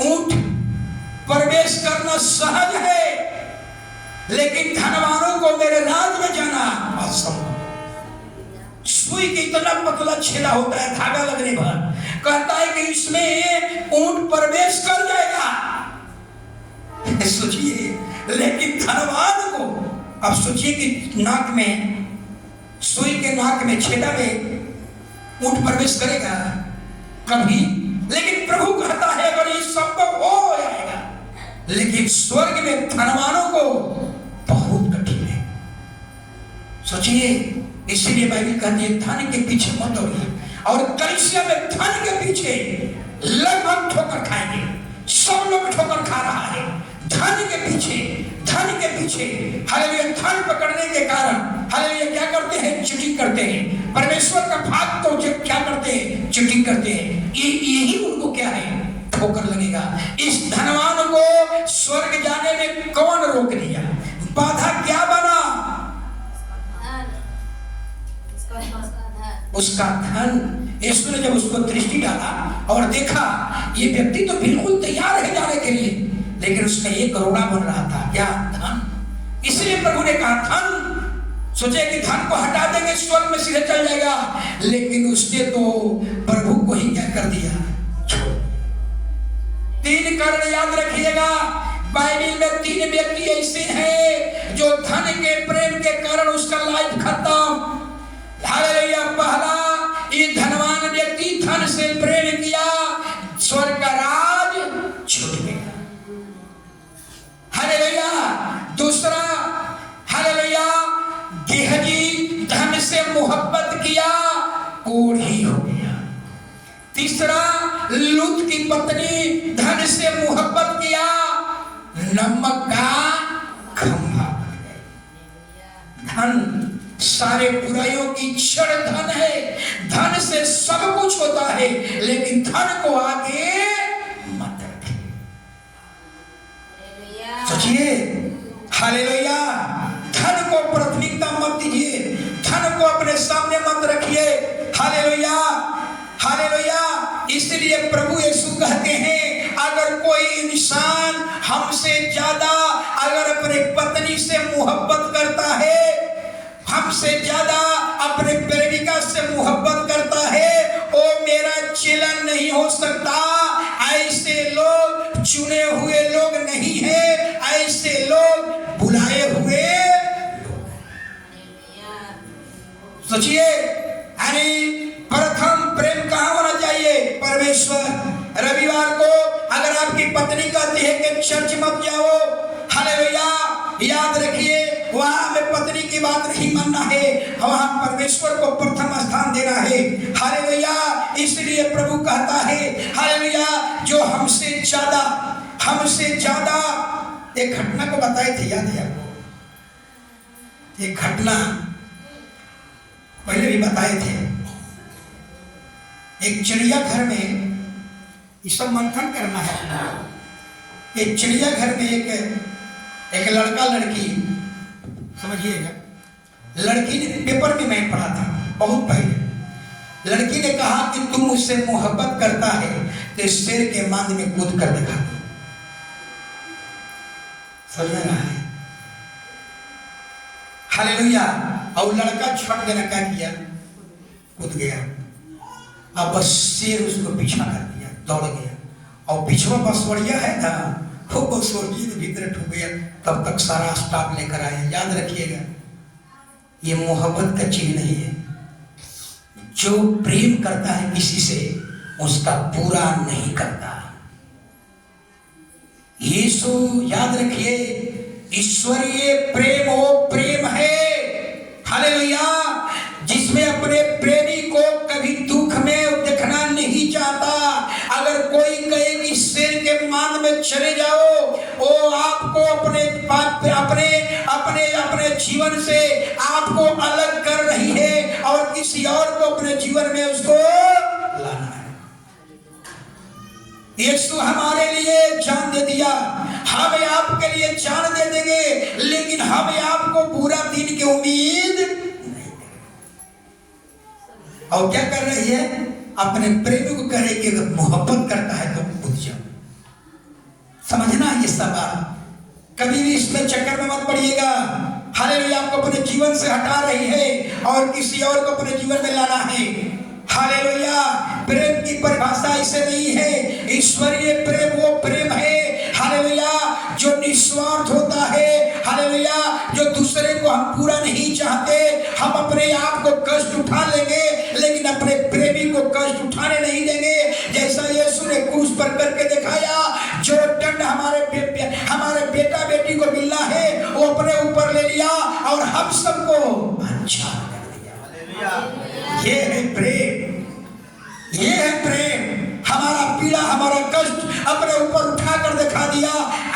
ऊंट प्रवेश करना सहज है, लेकिन धनवानों को मेरे राज में जाना असंभव। सुई की इतना पतला छेला होता है धागा लगने पर, कहता है कि इसमें ऊंट प्रवेश कर जाएगा। सोचिए। लेकिन धनवान को, अब सोचिए कि नाक में, सुई के नाक में, छेदा में ऊंट प्रवेश करेगा कभी? लेकिन प्रभु कहता है अगर ये संभव हो जाएगा, लेकिन स्वर्ग में धनवानों को बहुत कठिन है। सोचिए। इसीलिए बाइबल कहती है धन के पीछे मत दौड़िए। और कलीसिया में धन के पीछे लगभग ठोकर खाएंगे। सब लोग ठोकर खा रहा है धन के पीछे, धन के पीछे। हालेलुया। धन पकड़ने के कारण हालेलुया क्या करते हैं? चीटिंग करते हैं। परमेश्वर का भाग तो क्या करते हैं? चीटिंग करते हैं। यही उनको क्या है? ठोकर लगेगा। इस धनवान को स्वर्ग जाने में कौन रोक दिया? बाधा क्या बना? उसका धन। यीशु ने जब उसको दृष्टि डाला और देखा ये व्यक्ति तो बिल्कुल तैयार है जाने के लिए, लेकिन उसका एक करोड़ा बन रहा था। क्या? धन। इसलिए प्रभु ने कहा धन, सोचे कि धन को हटा देंगे स्वर्ग में सीधे चल जाएगा, लेकिन उसने तो प्रभु को ही क्या कर दिया? 3 कारण याद रखिएगा। बाइबल में 3 व्यक्ति ऐसे हैं जो धन के प्रेम के कारण उसका लाइफ खत्म। हालेलुया। पहला, ये धनवान व्यक्ति धन से प्रेम किया, स्वर्ग का राज छूट गया। हालेलुया। दूसरा, हालेलुया, गेहजी धन से मोहब्बत किया, कोढ़ी हो गया। तीसरा, लूत की पत्नी धन से मोहब्बत किया, नमक का खंभा बन गई। धन सारे बुराइयों की जड़ धन है। धन से सब कुछ होता है, लेकिन धन को आगे मत रखिए। सोचिए। हालेलुया। धन को प्राथमिकता मत दीजिए, धन को अपने सामने मत रखिए। Hallelujah, hallelujah. इसलिए प्रभु यीशु कहते हैं, अगर कोई इंसान हमसे ज्यादा अगर अपने पत्नी से मोहब्बत करता है, हमसे ज्यादा अपने प्रेमिका से मोहब्बत करता है, वो मेरा चेला नहीं हो सकता। ऐसे लोग चुने हुए लोग नहीं है, ऐसे लोग बुलाए हुए। सोचिए, यानी प्रथम प्रेम कहाँ होना चाहिए? परमेश्वर। रविवार को अगर आपकी पत्नी कहती है कि चर्च मत जाओ, हालेलुया, याद रखिए वहां हमें पत्नी की बात नहीं मानना है, वहां परमेश्वर को प्रथम स्थान देना है। हालेलुया। इसलिए प्रभु कहता है, हालेलुया, जो हमसे ज्यादा एक घटना को बताए थे, याद है आपको? एक घटना पहले भी बताए थे। एक चिड़ियाघर में, इस सब मंथन करना है। एक चिड़ियाघर में एक लड़का लड़की, समझिएगा, लड़की ने, पेपर में मैं पढ़ा था बहुत पहले, लड़की ने कहा कि तुम मुझसे मोहब्बत करता है तो शेर के मांद में कूद कर दिखा। समझ रहा है? हालेलुया। और लड़का छट देना क्या किया? कूद गया। अब बस शेर उसको पीछा कर दिया, दौड़ गया, और पिछवा बसवड़िया है ना, वो बसवड़िया के भीतर ठुक गया। तब तक सारा स्टाफ लेकर आया। याद रखिएगा, ये मोहब्बत का चीज नहीं है। जो प्रेम करता है किसी से, उसका पूरा नहीं करता। यीशु, याद रखिए, ईश्वरीय प्रेम वो प्रेम है, हालेलुया, जिसमें अपने प्रेमी को कभी दुख में देखना नहीं चाहता। अगर कोई कहे कि शेर के मांद में चले जाओ, वो आपको अपने जीवन से आपको अलग कर रही है और किसी और को अपने जीवन में उसको लाना है। यीशु हमारे लिए जान दे दिया, हम आपके लिए जान दे देंगे, लेकिन हम आपको पूरा दिन की उम्मीद नहीं करेंगे। और क्या कर रही है? अपने प्रेमी को कह रही कि अगर मोहब्बत करता है तो कूद जाओ। समझना ये सवाल, कभी भी इसमें चक्कर में मत पड़िएगा। हालेलुया, आपको अपने जीवन से हटा रही है और किसी और को अपने जीवन में लाना है। हालेलुया। प्रेम की परिभाषा ऐसे नहीं है। ईश्वरीय प्रेम वो प्रेम है, हालेलुया, जो निस्वार्थ होता है, हालेलुया, जो दूसरे को हम पूरा नहीं चाहते। हम अपने आप को कष्ट उठा लेंगे, लेकिन अपने प्रेमी को कष्ट उठाने नहीं देंगे। जैसा यीशु ने क्रूस पर करके दिखाया, जो दंड हमारे बेटा बेटी को मिलना है, वो अपने ऊपर ले लिया और हम सबको अच्छा कर दिया। ये है प्रेम, ये है प्रेम। हमारा पीड़ा, हमारा कष्ट अपने ऊपर उठा कर दिखा दिया।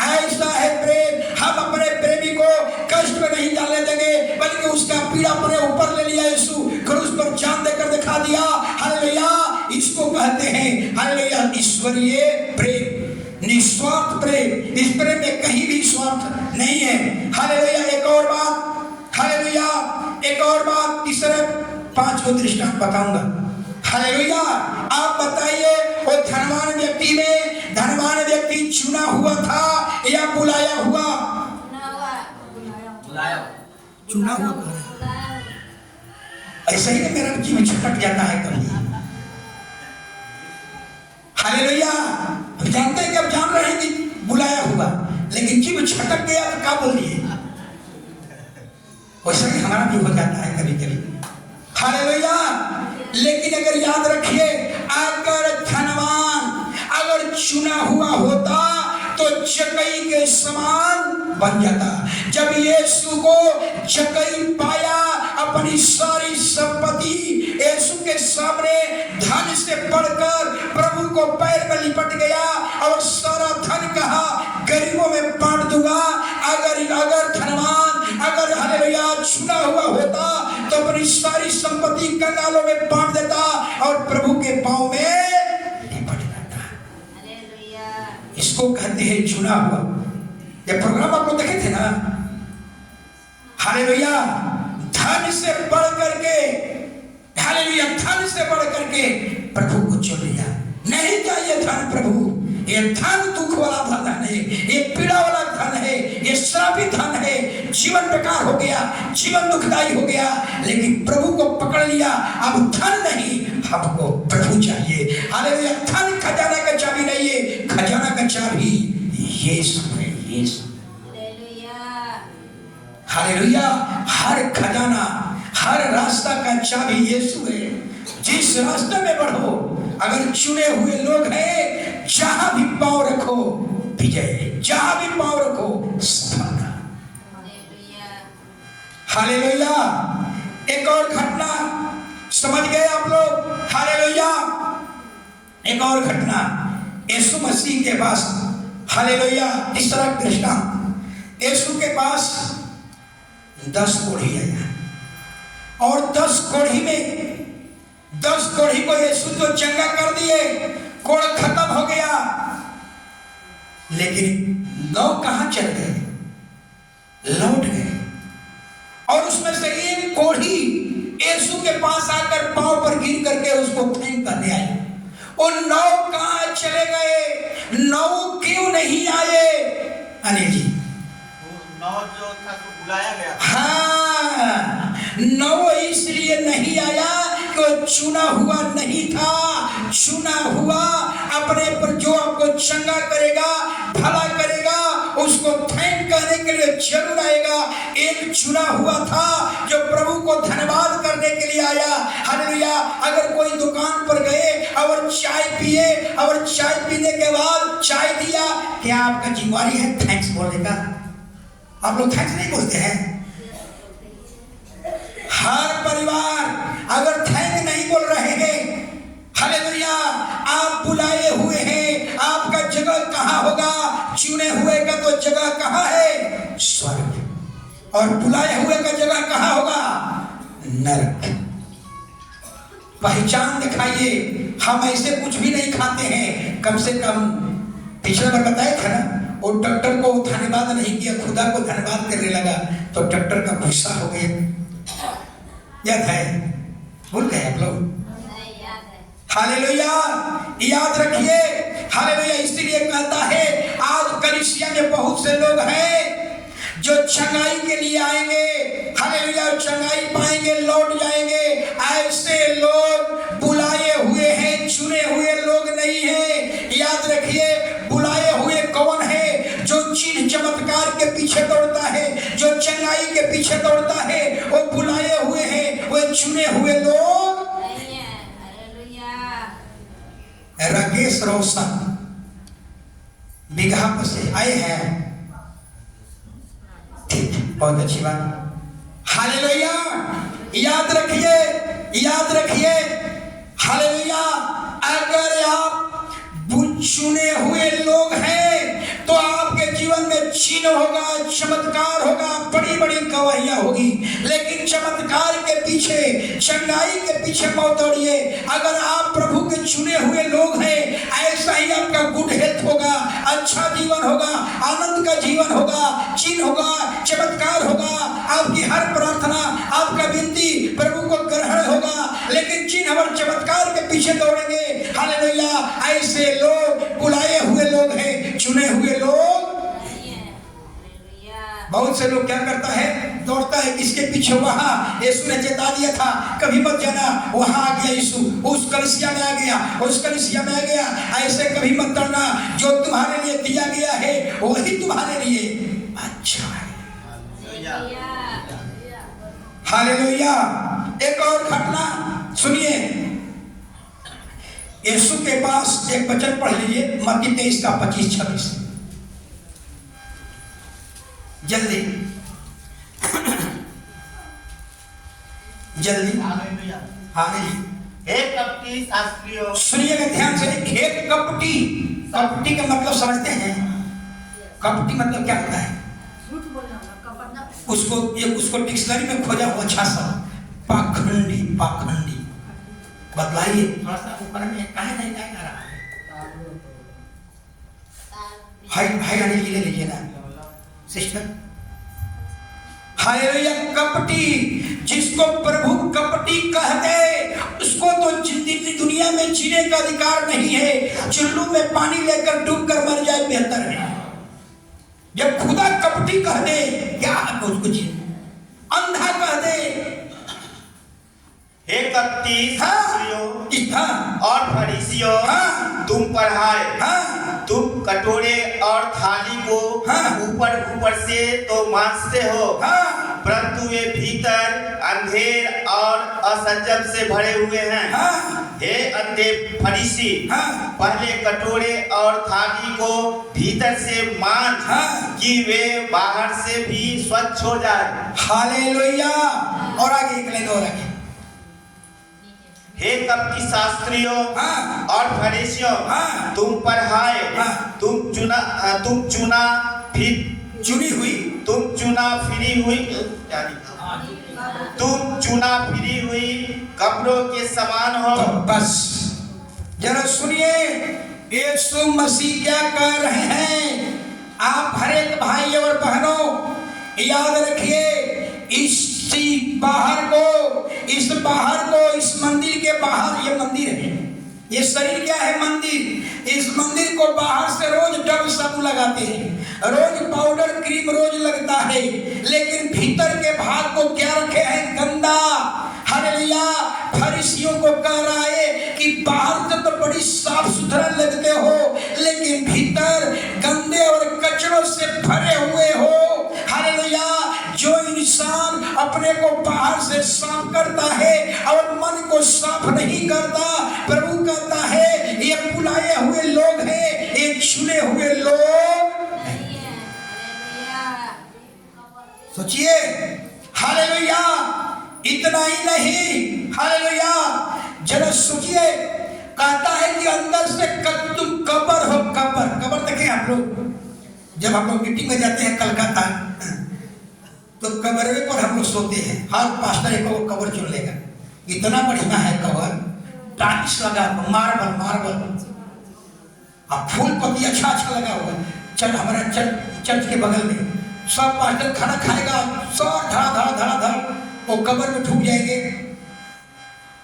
ऐसा है प्रेम। हम अपने प्रेमी को कष्ट में नहीं डालने देंगे, बल्कि उसका पीड़ा अपने ऊपर ले लिया। यीशु क्रूस पर जान देकर दिखा दिया। हालेलुया, इसको कहते हैं, हालेलुया, ईश्वरीय प्रेम, निस्वार्थ प्रेम। इस प्रेम में कहीं भी स्वार्थ नहीं है। हालेलुया। एक और बात, हालेलुया, एक और बात, तीसरे 5 को दृष्टांत बताऊंगा। हालेलुया। आप बताइए, वो धनवान व्यक्ति में, धनवान व्यक्ति चुना हुआ था या बुलाया हुआ? चुना हुआ। ऐसा ही मेरा जीवन छटक जाता है कभी। हालेलुया। हम जानते हैं कि आप जान रहे हैं कि बुलाया हुआ, लेकिन जीव छटक गया तो क्या बोलिए? वैसा ही हमारा भी हो जाता है कभी कभी। हालेलुया। लेकिन अगर याद रखिए, अगर धनवान अगर चुना हुआ होता तो जकई के समान बन जाता। जब यीशु को जकई पाया, अपनी सारी संपत्ति यीशु के सामने धन से बढ़कर प्रभु को पैर में लिपट गया और सारा धन कहा गरीबों में बांट दूंगा। अगर धनवान अगर हालेलुया चुना हुआ होता तो अपनी सारी संपत्ति कंगालों में बांट देता और प्रभु के पांव में लिपट जाता। इसको कहते हैं चुना हुआ। ये प्रोग्राम आपको देखे थे ना? हालेलुया। धन से बढ़ करके हालेलुया, धन से बढ़ करके प्रभु को चुन लिया। नहीं चाहिए धन प्रभु, ये धन दुख वाला धन है, ये पीड़ा वाला धन है, ये श्रापित धन है। जीवन बेकार हो गया, जीवन दुखदाई हो गया, लेकिन प्रभु को पकड़ लिया। अब धन नहीं, हमको प्रभु चाहिए। हालेलुया, धन खजाना का चाबी नहीं है, खजाना का चाबी यीशु है, यीशु। हालेलुया, हर खजाना, हर रास्ता का चाबी यीशु है। जिस रास्ते में बढ़ो, अगर चुने हुए लोग हैं, जहां भी पांव रखो विजय, जहां भी पांव रखो सफलता। हालेलुया, एक और घटना समझ गए आप लोग? हालेलुया, एक और घटना यीशु मसीह के पास। हालेलुया, तीसरा दृष्टांत, यीशु के पास 10 कोढ़ी आया और 10 कोढ़ी में 10 कोढ़ी को यीशु तो चंगा कर दिए, कोढ़ खत्म हो गया, लेकिन 9 कहां चल गए? लौट गए। और उसमें से एक कोढ़ी यीशु के पास आकर पांव पर गिर करके उसको थैंक करने आई। और 9 कहां चले गए? 9 क्यों नहीं आए? अनिल जी, 9 जो था तो बुलाया गया। हाँ, 9 इसलिए नहीं आया कि वो चुना हुआ नहीं था। चुना हुआ अपने पर जो आपको चंगा करेगा, भला करेगा, उसको थैंक करने के लिए जरूर आएगा। एक चुना हुआ था जो प्रभु को धन्यवाद करने के लिए आया। हालेलुया, अगर कोई दुकान पर गए और चाय पिए और चाय पीने के बाद चाय दिया, क्या आपका जिम्मेवारी है थैंक्स बोलने का? आप लोग थैंक्स नहीं बोलते हैं। हर परिवार अगर थैंक नहीं बोल रहे हैं, हालेलुया, आप बुलाए हुए हैं, आपका जगह कहां होगा? चुने हुए का तो जगह कहां है? स्वर्ग। और बुलाए हुए का जगह कहां होगा? नरक। पहचान दिखाइए। हम ऐसे कुछ भी नहीं खाते हैं। कम से कम पिछले बार बताया था ना, वो डॉक्टर को धन्यवाद नहीं किया, खुदा को धन्यवाद करने लगा तो डॉक्टर का गुस्सा हो गया। याद है? भूल गए आप लोग? हालेलुया, याद रखिए। हालेलुया, इसलिए कहता है आज कलीसिया में बहुत से लोग हैं जो चंगाई के लिए आएंगे। हालेलुया, चंगाई पाएंगे, लौट जाएंगे। ऐसे लोग बुलाए हुए हैं, चुने हुए लोग नहीं हैं। याद रखिए, बुलाए हुए कौन है? जो चिन्ह चमत्कार के पीछे दौड़ता है, जो चंगाई के पीछे दौड़ता है, वो बुलाए हुए हैं, वो चुने हुए लोग। राकेश रोशन बिगहा से आए हैं, ठीक, बहुत अच्छी बात। हालेलुया, याद रखिए, याद रखिए। हालेलुया, अगर आप चुने हुए लोग हैं तो आपके जीवन में चिन्ह होगा, चमत्कार होगा, बड़ी बड़ी गवाहियां होगी। लेकिन चमत्कार के पीछे, चंगाई के पीछे मत दौड़िए। अगर आप प्रभु के चुने हुए लोग हैं, ऐसा ही आपका गुड हेल्थ होगा, अच्छा जीवन होगा, आनंद का जीवन होगा, चिन्ह होगा, चमत्कार होगा। आपकी हर प्रार्थना, आपका विनती प्रभु को ग्रहण होगा। लेकिन चिन्ह और चमत्कार के पीछे दौड़ेंगे, हालेलुया, ऐसे लोग बुलाए हुए लोग हैं, चुने हुए लोग। बहुत से लोग क्या करता है? दौड़ता है किसके पीछे? वहां यीशु ने चेता दिया था कभी मत जाना, वहां आ गया यीशु, उस कलीसिया में आ गया, उस कलीसिया में आ गया। ऐसे कभी मत करना, जो तुम्हारे लिए दिया गया है वही तुम्हारे लिए अच्छा है। हालेलुया, एक और घटना सुनिए। यीशु के पास एक वचन पढ़ लीजिए, मत्ती 23 का 25-26, जल्दी जल्दी। हाँ जी, एक कपटी शास्त्रियों, सुनिएगा ध्यान से। एक कपटी, कपटी का मतलब समझते हैं? कपटी मतलब क्या होता है? उसको डिक्शनरी में खोजा हुआ अच्छा सा पाखंडी। पाखंडी बदलाइए थोड़ा सा, ऊपर में काहे नहीं जा रहा है? हाय हाय, अनिल जी ले लीजिए ना सिस्टर। हालेलुया। कपटी, जिसको प्रभु कपटी कह दे, उसको तो जिंदगी दुनिया में जीने का अधिकार नहीं है। चुल्लू में पानी लेकर डूब कर मर जाए बेहतर है। जब खुदा कपटी कह दे, क्या हक उसको जीने? अंधा कह दे। हे कपटी शास्त्रियों हाँ, और फरीसियों, हाँ, तुम पढ़ाए, हाँ, तुम कटोरे और थाली को हाँ, ऊपर ऊपर से तो मांजते हो, हाँ, परंतु वे भीतर अंधेर और असंजम से भरे हुए हैं। हाँ, हे अंधे फरीसी, हाँ, पहले कटोरे और थाली को भीतर से मांज, हाँ, कि वे बाहर से भी स्वच्छ हो जाए। हालेलुया। और आगे एक लाइन और आगे। हे कपटी शास्त्रियों हाँ, और फरीसियों, हाँ, तुम पढ़ाए, हाँ, तुम चुना फिरी हुई कपड़ों के समान हो। तो बस जरा सुनिए, यीशु मसीह क्या कह रहे हैं। आप हर एक भाई और बहनों याद रखिए, इस मंदिर के बाहर, ये मंदिर है, ये शरीर क्या है? मंदिर। इस मंदिर को बाहर से रोज डब साबुन लगाते हैं, रोज पाउडर क्रीम रोज लगता है, लेकिन भीतर के भाग को क्या रखे हैं? गंदा। हालेलुया। फरीसियों को कह रहा है कि बाहर से तो बड़ी साफ सुथरा लगते हो, लेकिन भीतर गंदे और कचरों से भरे हुए हो। हालेलुया। जो इंसान अपने को बाहर से साफ करता है और मन को साफ नहीं करता, प्रभु कहता है ये बुलाए हुए लोग हैं, ये चुने हुए लोग। सोचिए। हालेलुया। इतना ही नहीं, हालेलुया, जरा सोचिए, कहता है कि अंदर से तुम कब्र हो। कब्र देखे आप लोग? जब हम लोग मीटिंग में जाते हैं कलकत्ता, तो कब्र पर हम लोग सोते हैं। हर पास्टर एक कब्र चुन लेगा। इतना बढ़िया है कब्र, टाइल्स लगा, मार्बल, अब फूल पत्ती अच्छा लगा हुआ। चल हमारा चर्च के बगल में सब पास्टर खाना खाएगा, सब धड़ा वो कब्र में ठूक जाएंगे,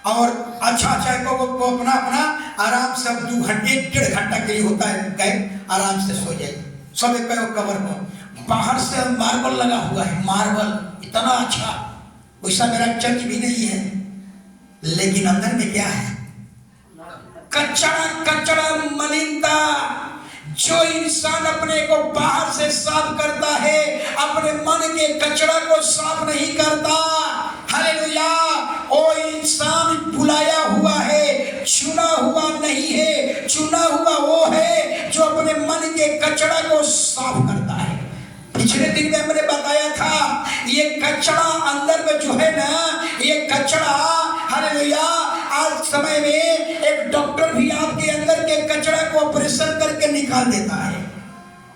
और अच्छा को अपना आराम से 2 घंटे 1.5 घंटा के लिए होता है, गए आराम से सो जाएंगे सब एक कब्र पर। बाहर से मार्बल लगा हुआ है, मार्बल इतना अच्छा, वैसा मेरा चर्च भी नहीं है, लेकिन अंदर में क्या है? कचरा मलिनता। जो इंसान अपने को बाहर से साफ करता है, अपने मन के कचरा को साफ नहीं करता, हालेलुया, वो इंसान बुलाया हुआ है, चुना हुआ नहीं है। चुना हुआ वो है जो अपने मन के कचरा को साफ करता है। पिछले दिन में मैंने बताया था, ये कचरा अंदर में जो है ना, ये कचरा, हालेलुया, आज समय में एक डॉक्टर भी आपके अंदर के कचरा को ऑपरेशन करके निकाल देता है,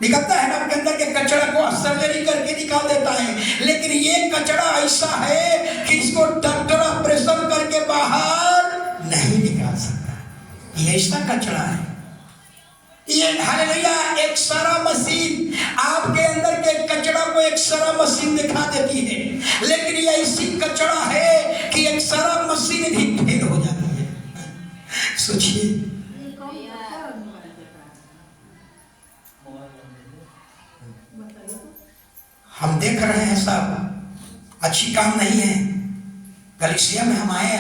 निकलता है ना, आपके अंदर के कचरा को सर्जरी करके निकाल देता है। लेकिन ये कचरा ऐसा है कि इसको डॉक्टर ऑपरेशन करके बाहर नहीं निकाल सकता। ये ऐसा कचरा है। ये हालेलुया, एक सारा मशीन आपके अंदर के कचरा को एक सारा मशीन दिखा देती है, लेकिन ये ऐसी कचरा है कि एक सारा मशीन भी फेल हो जाती है। सोचिए, हम देख रहे हैं सब अच्छी काम नहीं है। कलीसिया में हम आए,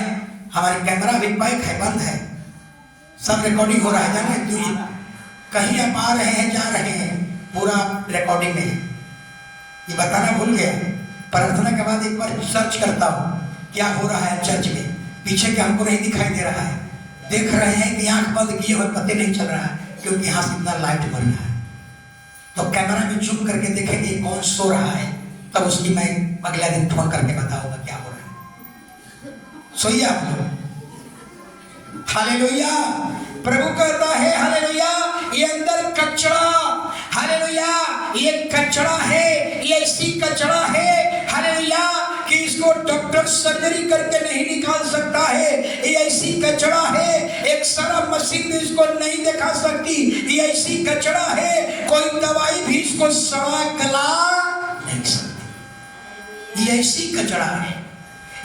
हमारे कैमरा भी पैक है, बंद है, सब रिकॉर्डिंग हो रहा है। जाने कहीं आप आ रहे हैं, जा रहे हैं, पूरा रिकॉर्डिंग में। ये बताना भूल गया, प्रार्थना के बाद एक बार सर्च करता हूँ क्या हो रहा है चर्च में, पीछे के हमको नहीं दिखाई दे रहा है। देख रहे हैं कि आंख बंद किए हुए पता नहीं चल रहा है, क्योंकि यहाँ से इतना लाइट मर रहा है। तो कैमरा में जूम करके देखेंगे कौन सो रहा है, तब उसकी मैं अगला दिन फोन करके बताऊंगा क्या हो रहा है। सोइए आप लोग। हालेलुया। प्रभु कहता है, हालेलुया, ये अंदर कचरा, हालेलुया, ये कचरा है, ये ऐसी कचरा है, हालेलुया, कि इसको डॉक्टर सर्जरी करके नहीं निकाल सकता है। ये ऐसी कचरा है, एक सारा मशीन भी इसको नहीं दिखा सकती। ये ऐसी कचरा है, कोई दवाई भी इसको सड़ा गला नहीं सकती। ये ऐसी कचड़ा है,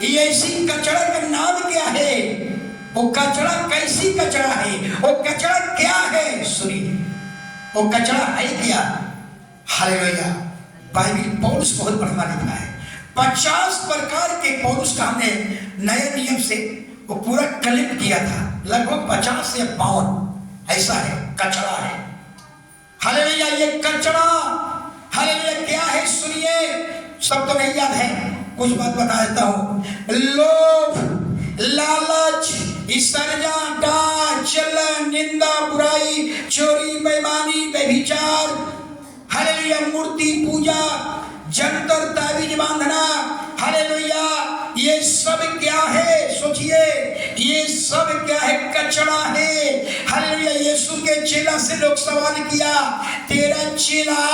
ये ऐसी कचड़ा का नाम क्या है? वो कचड़ा कैसी कचड़ा है? वो कचड़ा क्या है? सुनिए, वो कचड़ा है क्या? हालेलुया। बाइबिल पौलुस बहुत बढ़िया लिखा है। 50 प्रकार के पौलुस का हमने नए नियम से वो पूरा कलेक्ट किया था, लगभग 50 से 52 ऐसा है कचड़ा है। हालेलुया। ये कचड़ा हालेलुया क्या है? सुनिए, सब तो नहीं याद है, कुछ बात बता देता हूं। लोभ, लालच, ईर्ष्या, डाह, जलन, निंदा, बुराई, चोरी, बेईमानी, व्यभिचार, हालेलुया, मूर्ति पूजा, जंतर ताबीज बांधना, हालेलुया, ये सब क्या है? सोचिए, ये सब क्या है? कचड़ा है। हालेलुया। यीशु के चेला से लोग सवाल किया, तेरा चेला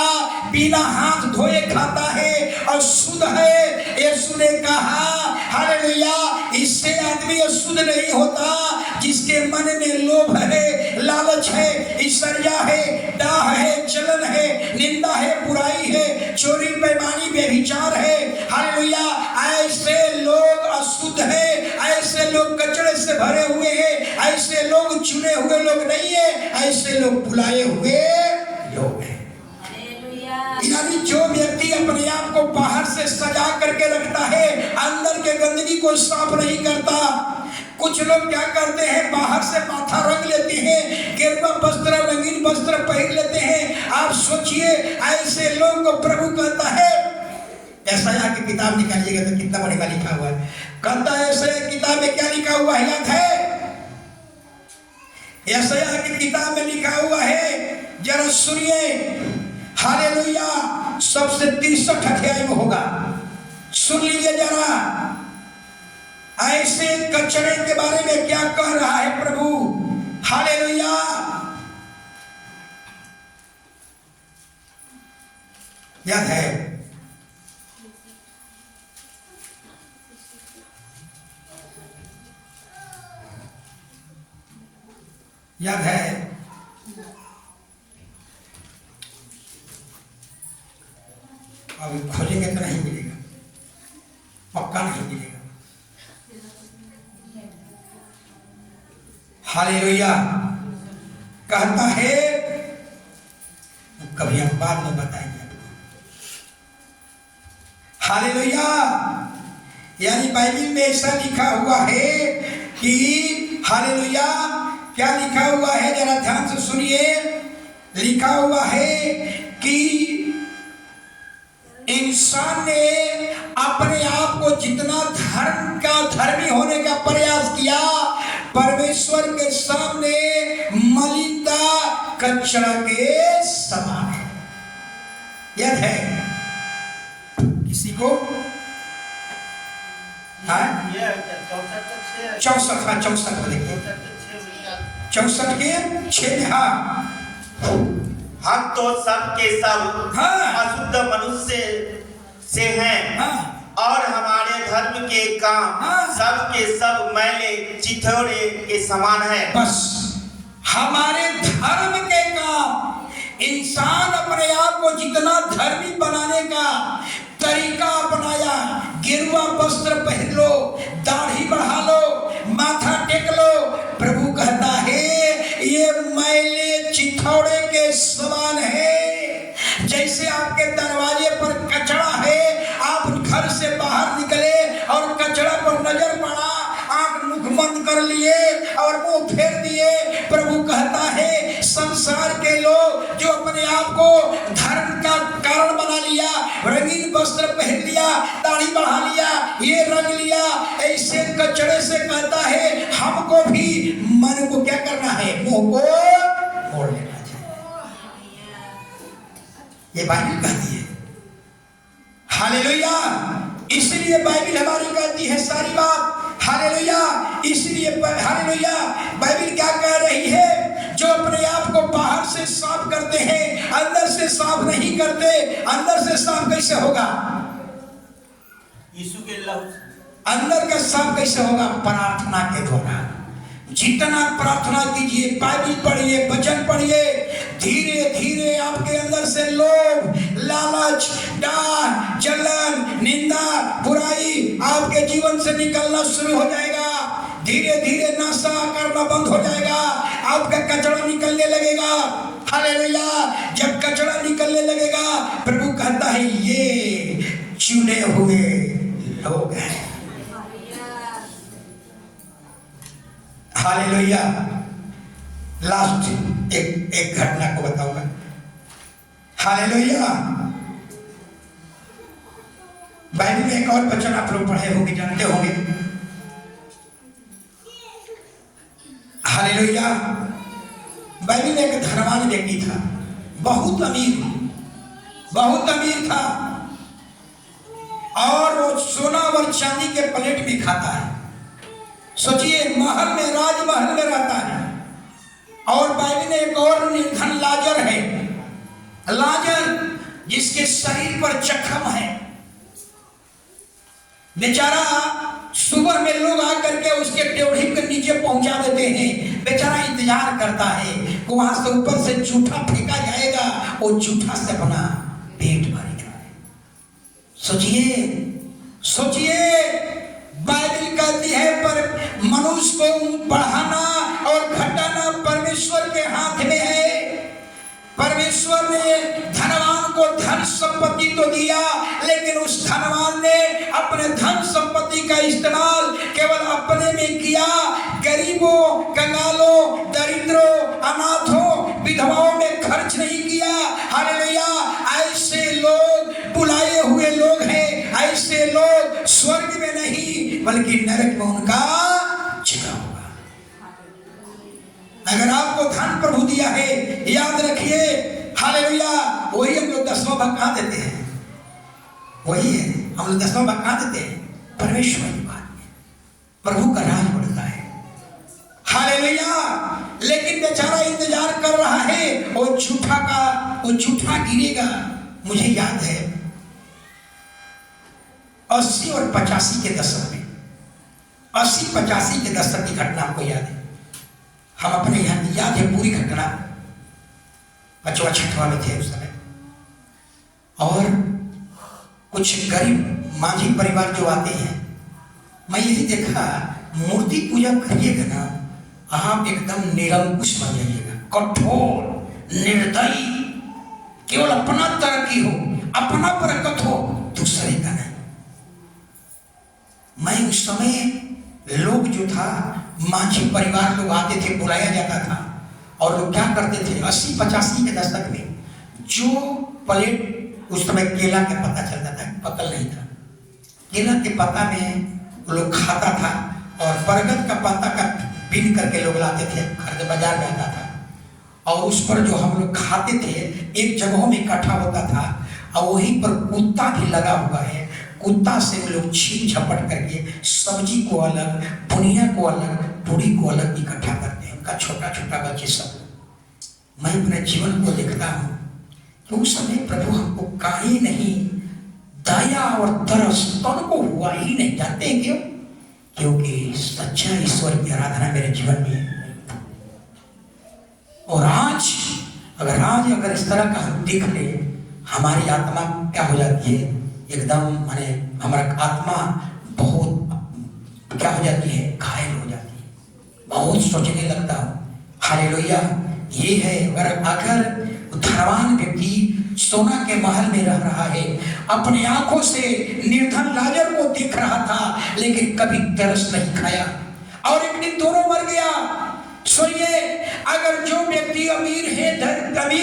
बिना हाथ धोए खाता है और शुद्ध है? यीशु ने कहा, हालेलुया, इससे आदमी शुद्ध नहीं होता जिसके मन में लोभ है, लालच है, ईर्ष्या है, डाह है, जलन है, निंदा है, बुराई है, चोरी, बेईमानी, व्यभिचार है। हालेलुया। ऐसे लोग अशुद्ध है, ऐसे लोग कचड़े से भरे हुए हैं, ऐसे लोग चुने हुए लोग नहीं है, ऐसे लोग बुलाए हुए लोग हैं। यानी जो व्यक्ति अपने आप को बाहर से सजा करके रखता है, अंदर के गंदगी को साफ नहीं करता। कुछ लोग क्या करते हैं, बाहर से माथा रंग लेते हैं, गेरुआ वस्त्र, रंगीन वस्त्र पहन लेते हैं। आप सोचिए, ऐसे लोग को प्रभु कहता है, यशायाह की किताब निकालिएगा तो कितना बड़े का लिखा हुआ है। कहता है यशायाह की किताब में क्या लिखा हुआ है, याद है? यशायाह की किताब में लिखा हुआ है, जरा सुनिए। हालेलुया। सबसे 63 अध्याय में होगा, सुन लीजिए जरा। ऐसे कचरे के बारे में क्या कह रहा है प्रभु। हालेलुया। याद है? याद है? अभी खोलेंगे तो नहीं मिलेगा, पक्का नहीं मिलेगा। हालेलुया। कहता है, कभी हम बाद में बताएंगे आपको। हालेलुया। यानी बाइबिल में ऐसा लिखा हुआ है कि हालेलुया, क्या लिखा हुआ है जरा ध्यान से सुनिए। लिखा हुआ है कि इंसान ने अपने आप को जितना धर्मी होने का प्रयास किया, परमेश्वर के सामने मलिनता कचरा के समान है। याद है किसी को? 64 को देखिए, 64 के 6। हम तो सब के सब अशुद्ध मनुष्य से हैं, और हमारे धर्म के काम सब के सब मैले चिथौरे के समान है। बस हमारे धर्म के काम, इंसान अपने आप को जितना धर्मी बनाने का तरीका अपनाया, गेरुआ वस्त्र पहन लो, दाढ़ी बढ़ा लो, माथा टेक लो, प्रभु कहता है ये मैले चिथौड़े के समान है। जैसे आपके दरवाजे पर कचरा है, आप घर से बाहर निकले और कचरा पर नजर पड़ा, आंख मुख बंद कर लिए और मुंह फेर दिए। प्रभु कहता है संसार के लोग जो अपने आप को धर्म का कारण बना लिया, रंगीन वस्त्र पहन लिया, दाढ़ी बढ़ा लिया, ये रंग लिया, ऐसे कचड़े से कहता है हमको भी मन को क्या करना है, मुंह को मोड़ लेना चाहिए। ये बाइबिल कहती है। हालेलुया। इसलिए बाइबिल हमारी कहती है सारी बात। हालेलुया। इसलिए हालेलुया बाइबिल क्या कह रही है, जो अपने आप को बाहर से साफ करते हैं, अंदर से साफ नहीं करते। अंदर से साफ कैसे होगा? यीशु के लहू। अंदर का साफ कैसे होगा? प्रार्थना के द्वारा। जितना प्रार्थना कीजिए, बाइबिल पढ़िए, वचन पढ़िए, धीरे धीरे आपके अंदर से लोभ, लालच, डाह, जलन, निंदा, बुराई आपके जीवन से निकलना शुरू हो जाएगा। धीरे धीरे नशा करना बंद हो जाएगा, आपका कचरा निकलने लगेगा। हालेलुया। जब कचरा निकलने लगेगा, प्रभु कहता है ये चुने हुए लोग हैं। हालेलुया। लास्ट एक घटना को बताऊंगा। हालेलुया। बाइबल में एक और वचन आप लोग पढ़े होंगे, जानते होंगे। हालेलुया। बाइबल में एक धनवान व्यक्ति था, बहुत अमीर था, और वो सोना और चांदी के प्लेट में खाता है। सोचिए, महल में, राजमहल में रहता है। और बाइबल में एक और निर्धन लाजर है, लाजर जिसके शरीर पर जख्म है। बेचारा सुबह में लोग आकर के उसके ड्योढ़ी के नीचे पहुंचा देते हैं। बेचारा इंतजार करता है कि वहां से ऊपर से जूठा फेंका जाएगा, वो जूठा से अपना पेट भरेगा। सोचिए, बाइबल कहती है पर मनुष्य को बढ़ाना और घटाना परमेश्वर के हाथ में है। परमेश्वर ने धनवान को धन संपत्ति तो दिया, लेकिन उस धनवान ने अपने धन संपत्ति का इस्तेमाल केवल अपने में किया। गरीबों, कंगालों, दरिद्रों, अनाथों, विधवाओं में खर्च नहीं किया। हालेलुया। ऐसे लोग बुलाए हुए लोग हैं। ऐसे लोग स्वर्ग में नहीं बल्कि नरक में उनका जगह होगा। अगर आपको धन प्रभु दिया है, याद रखिए, हालेलुया, वही हम लोग 10वां भाग कहाँ देते हैं? वही है, हम लोग 10वां भाग कहाँ देते हैं? परमेश्वर की बात में। प्रभु का राज बढ़ता है। हालेलुया। लेकिन बेचारा इंतजार कर रहा है, वो झूठा गिरेगा। मुझे याद है 80 और 85 के दशक में, 80-85 के दशक की घटना आपको याद है। हम अपने यहाँ याद है पूरी घटना, 5वां-6वां में थे उस समय। और कुछ गरीब माझी परिवार जो आते हैं, मैं यही देखा, मूर्ति पूजा करिएगा ना, आप एकदम निरंकुश बन जाइएगा, कठोर, निर्दयी, केवल अपना तरक्की हो, अपना बरकत हो, दूसरे का नहीं। मैं उस समय लोग जो था, माझी परिवार लोग आते थे, बुलाया जाता था, और लोग क्या करते थे 80-85 के दशक में, जो प्लेट उस समय केला के पत्ता चलता था, पकल नहीं था, केला के पत्ता में लोग खाता था, और बरगद का पत्ता का बीन करके लोग लाते थे, खरीद बाजार में आता था, और उस पर जो हम लोग खाते थे एक जगहों में इकट्ठा होता था, और वहीं पर कुत्ता भी लगा हुआ है। कुत्ता से वो लोग छीन झपट करके सब्जी को अलग, बुनिया को अलग, पूरी को अलग इकट्ठा करते हैं, उनका छोटा छोटा बच्चे सब। मैं अपने जीवन को देखता हूँ कि उस समय प्रभु हमको काहे नहीं दया और तरस तन को हुआ ही नहीं। जानते हैं क्यों? क्योंकि सच्चा ईश्वर की आराधना मेरे जीवन में है। और आज अगर इस तरह का हम देख ले, हमारी आत्मा क्या हो जाती है, एकदम माने हमारा आत्मा बहुत क्या हो जाती है, घायल हो जाती है, बहुत सोचने लगता हूँ। हालेलुया। ये है, अगर धनवान व्यक्ति सोना के महल में रह रहा है, अपने आंखों से निर्धन लाजर को देख रहा था, लेकिन कभी तरस नहीं खाया, और एक दिन दोनों मर गया। सुनिए, अगर जो व्यक्ति अमीर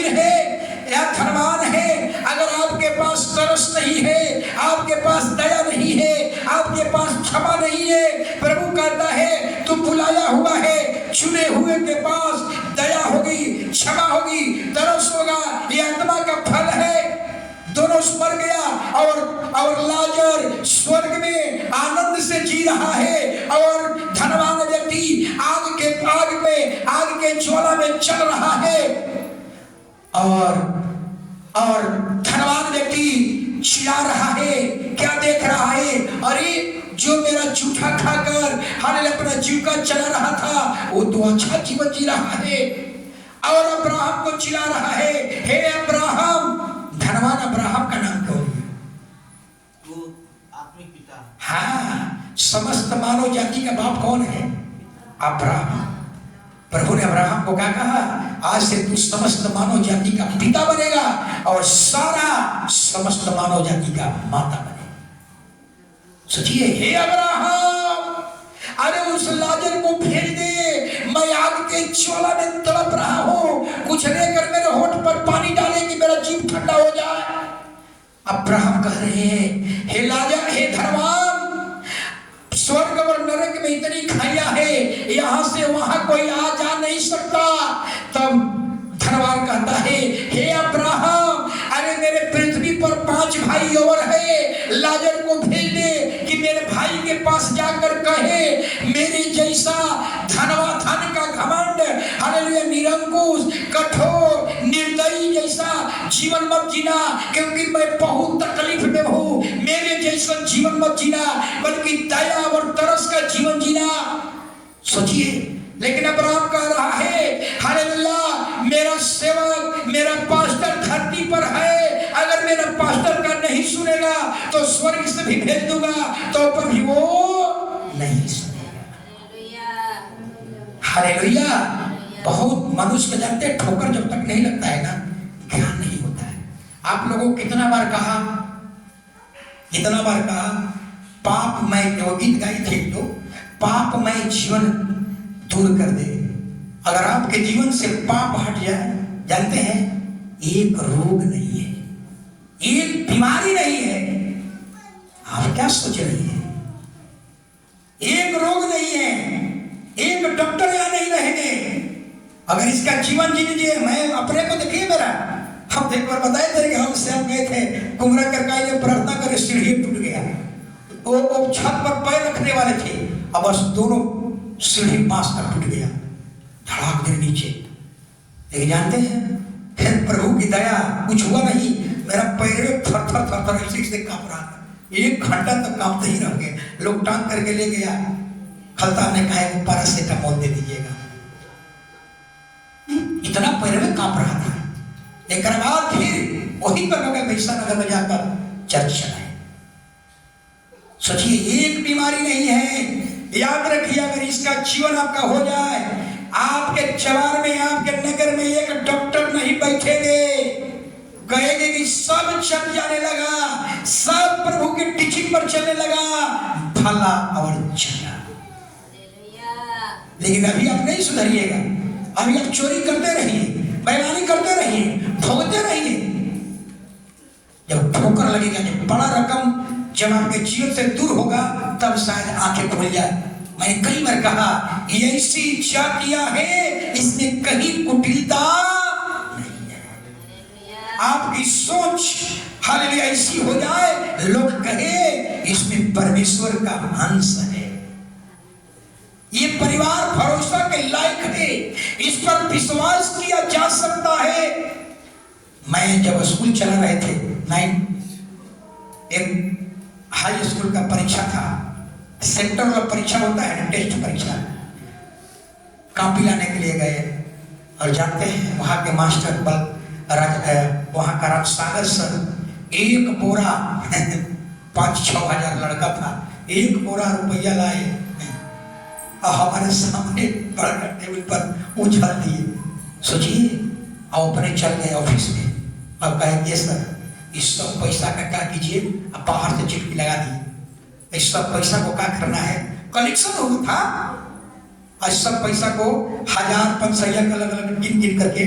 है या धनवान है, अगर आपके पास तरस नहीं है, आपके पास दया नहीं है, आपके पास क्षमा नहीं है, प्रभु कहता है तू बुलाया हुआ है, चुने हुए के पास दया होगी, क्षमा होगी, तरस होगा, ये आत्मा का फल है। दोनों मर गया, और लाजर स्वर्ग में आनंद से जी रहा है, और धनवान व्यक्ति आग के ज्वाला में चल रहा है, और धनवान व्यक्ति चिल्ला रहा है। क्या देख रहा है? अरे जो मेरा जूठा खाकर हाल अपना जीविका चला रहा था, वो तो अच्छा जीवन जी रहा है। और अब्राहम को चिल्ला रहा है, हे अब्राहम। धनवान अब्राहम का नाम क्यों लिया? वो आत्मिक पिता। हाँ, समस्त मानव जाति का बाप कौन है? अब्राहम। प्रभु ने अब्राहम को क्या कहा? आज से तू समस्त मानव जाति का पिता बनेगा और सारा समस्त मानव जाति का माता बनेगा। सोचिए, हे अब्राहम, अरे उस लाजर को भेज दे, मैं आग के ज्वाला में तड़प रहा हूं, कुछ लेकर मेरे होठ पर पानी डाले कि मेरा जीव ठंडा हो जाए। अब्राहम कह रहे हैं, हे लाजर, हे धनवान, स्वर्ग और नरक में इतनी खाइयां है, यहां से वहां कोई आ जा नहीं सकता। तब धनवान कहता है, हे अब्राहम, अरे मेरे पृथ्वी पर 5 भाई और है, लाजर को भेज दे कि मेरे भाई के पास जाकर कहे, मेरे जैसा धन का घमंड, हालेलुया, निरंकुश, कठोर, निर्दयी जैसा जीवन मत जीना, क्योंकि मैं बहुत तकलीफ में हूं। मेरे जैसा जीवन मत जीना, बल्कि दया और तरस का जीवन जीना। सोचिए, लेकिन अब्राहम कह रहा है, हालेलुया, मेरा सेवक, मेरा पास्टर धरती पर है, अगर मेरा पास्टर का नहीं सुनेगा तो स्वर्ग से भी भेज दूंगा, तो पर भी वो नहीं सुनेगा। हालेलुया। बहुत मनुष्य जानते, ठोकर जब तक नहीं लगता है ना, ज्ञान नहीं होता है। आप लोगों को कितना बार कहा, पापमय, वो गीत गाई थे तो, पापमय जीवन दूर कर दे। अगर आपके जीवन से पाप हट जाए, जानते हैं, एक रोग नहीं है, एक बीमारी नहीं है। आप क्या सोच रही हैं? एक रोग नहीं है, एक डॉक्टर यहां नहीं रहेंगे। अगर इसका जीवन जी लीजिए, मैं अपने को देखिए, मेरा हम एक बार बताए थे कि हम से गए थे कुमरा करकाई ने प्रार्थना करे, सीढ़ी टूट गया, वो छत पर पैर रखने वाले थे, अब बस दोनों सीढ़ी पास तक टूट गया, धड़ाक दे नीचे। लेकिन जानते हैं, फिर प्रभु की दया, कुछ हुआ नहीं, मेरा पैर थर ऐसे कांप रहा था, 1 घंटा तक कांपते ही रह गए। लोग टांग करके ले गया, खलता ने कहा वो पैरासिटामोल दे दीजिएगा, इतना पैर में कांप रहा था। एक बाद फिर वही पर लोग पैसा नगर में जाकर चर्च चलाए। सोचिए, एक बीमारी नहीं है। याद रखिए, अगर इसका जीवन आपका हो जाए, आपके जवान में, आपके नगर में एक डॉक्टर नहीं बैठेंगे, कहेंगे कि सब चल जाने लगा, सब प्रभु के टीचिंग पर चलने लगा, भला और चला। लेकिन अभी आप नहीं सुधरिएगा, अभी आप चोरी करते रहिए, बेईमानी करते रहिए, भोगते रहिए। जब ठोकर लगेगा, जब बड़ा रकम जब आपके जीवन से दूर होगा, तब शायद आंखें खुल जाए। मैंने कई बार कहा, ये ऐसी जातियां हैं, इसमें कहीं कुटिलता नहीं है। आपकी सोच हालेलुया ऐसी हो जाए, लोग कहे इसमें परमेश्वर का अंश है, ये परिवार भरोसा के लायक है, इस पर विश्वास किया जा सकता है। मैं जब स्कूल चला रहे थे, 9 एक हाई स्कूल का परीक्षा था, सेंट्रल परीक्षा होता है, टेस्ट परीक्षा, कॉपी लाने के लिए गए, और जानते हैं वहां के मास्टर वहां का राजसागर सर, एक बोरा 5-6 हजार लड़का था, एक बोरा रुपया लाए और हमारे सामने बड़ा टेबल पर उछाल दिए। सोचिए, और अपने चल गए ऑफिस में, अब कहेंगे सर इस सब पैसा का क्या कीजिए, अब बाहर से चिट्ठी लगा दी, इस सब पैसा को क्या करना है, कलेक्शन हुआ था, इस सब पैसा को 1000-500 अलग अलग गिन करके।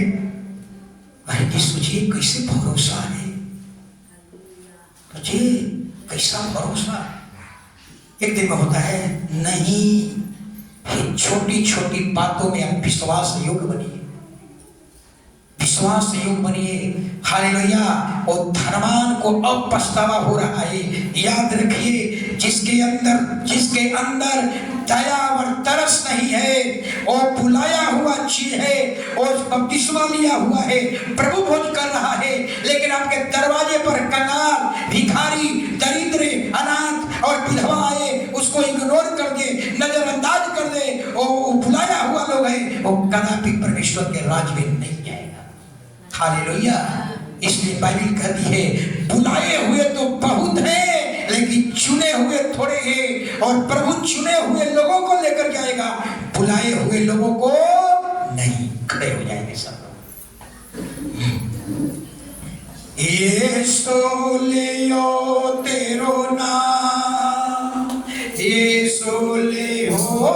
अरे सोचिए कैसे भरोसा है, सोचिए कैसा भरोसा एक दिन में होता है। नहीं, छोटी छोटी बातों में हम विश्वास योग्य बनिए, विश्वास योग बनिए। हालेलुया। और धनवान को अब पछतावा हो रहा है। याद रखिए, जिसके अंदर दया और तरस नहीं है, और बुलाया हुआ चीज है, और बपतिस्मा लिया हुआ है, प्रभु भोज कर रहा है, लेकिन आपके दरवाजे पर कंगाल, भिखारी, दरिद्र, अनाथ और विधवा आए, उसको इग्नोर कर दे, नजरअंदाज कर दे, और बुलाया हुआ लोग है, वो कदापि परमेश्वर के राज में नहीं हालेलुया। इसलिए बाइबल कहती है बुलाए हुए तो बहुत हैं लेकिन चुने हुए थोड़े हैं, और प्रभु चुने हुए लोगों को लेकर के आएगा, बुलाए हुए लोगों को नहीं। खड़े हो जाएंगे सब लोग। यीशु लियो तेरो नाम, यीशु लियो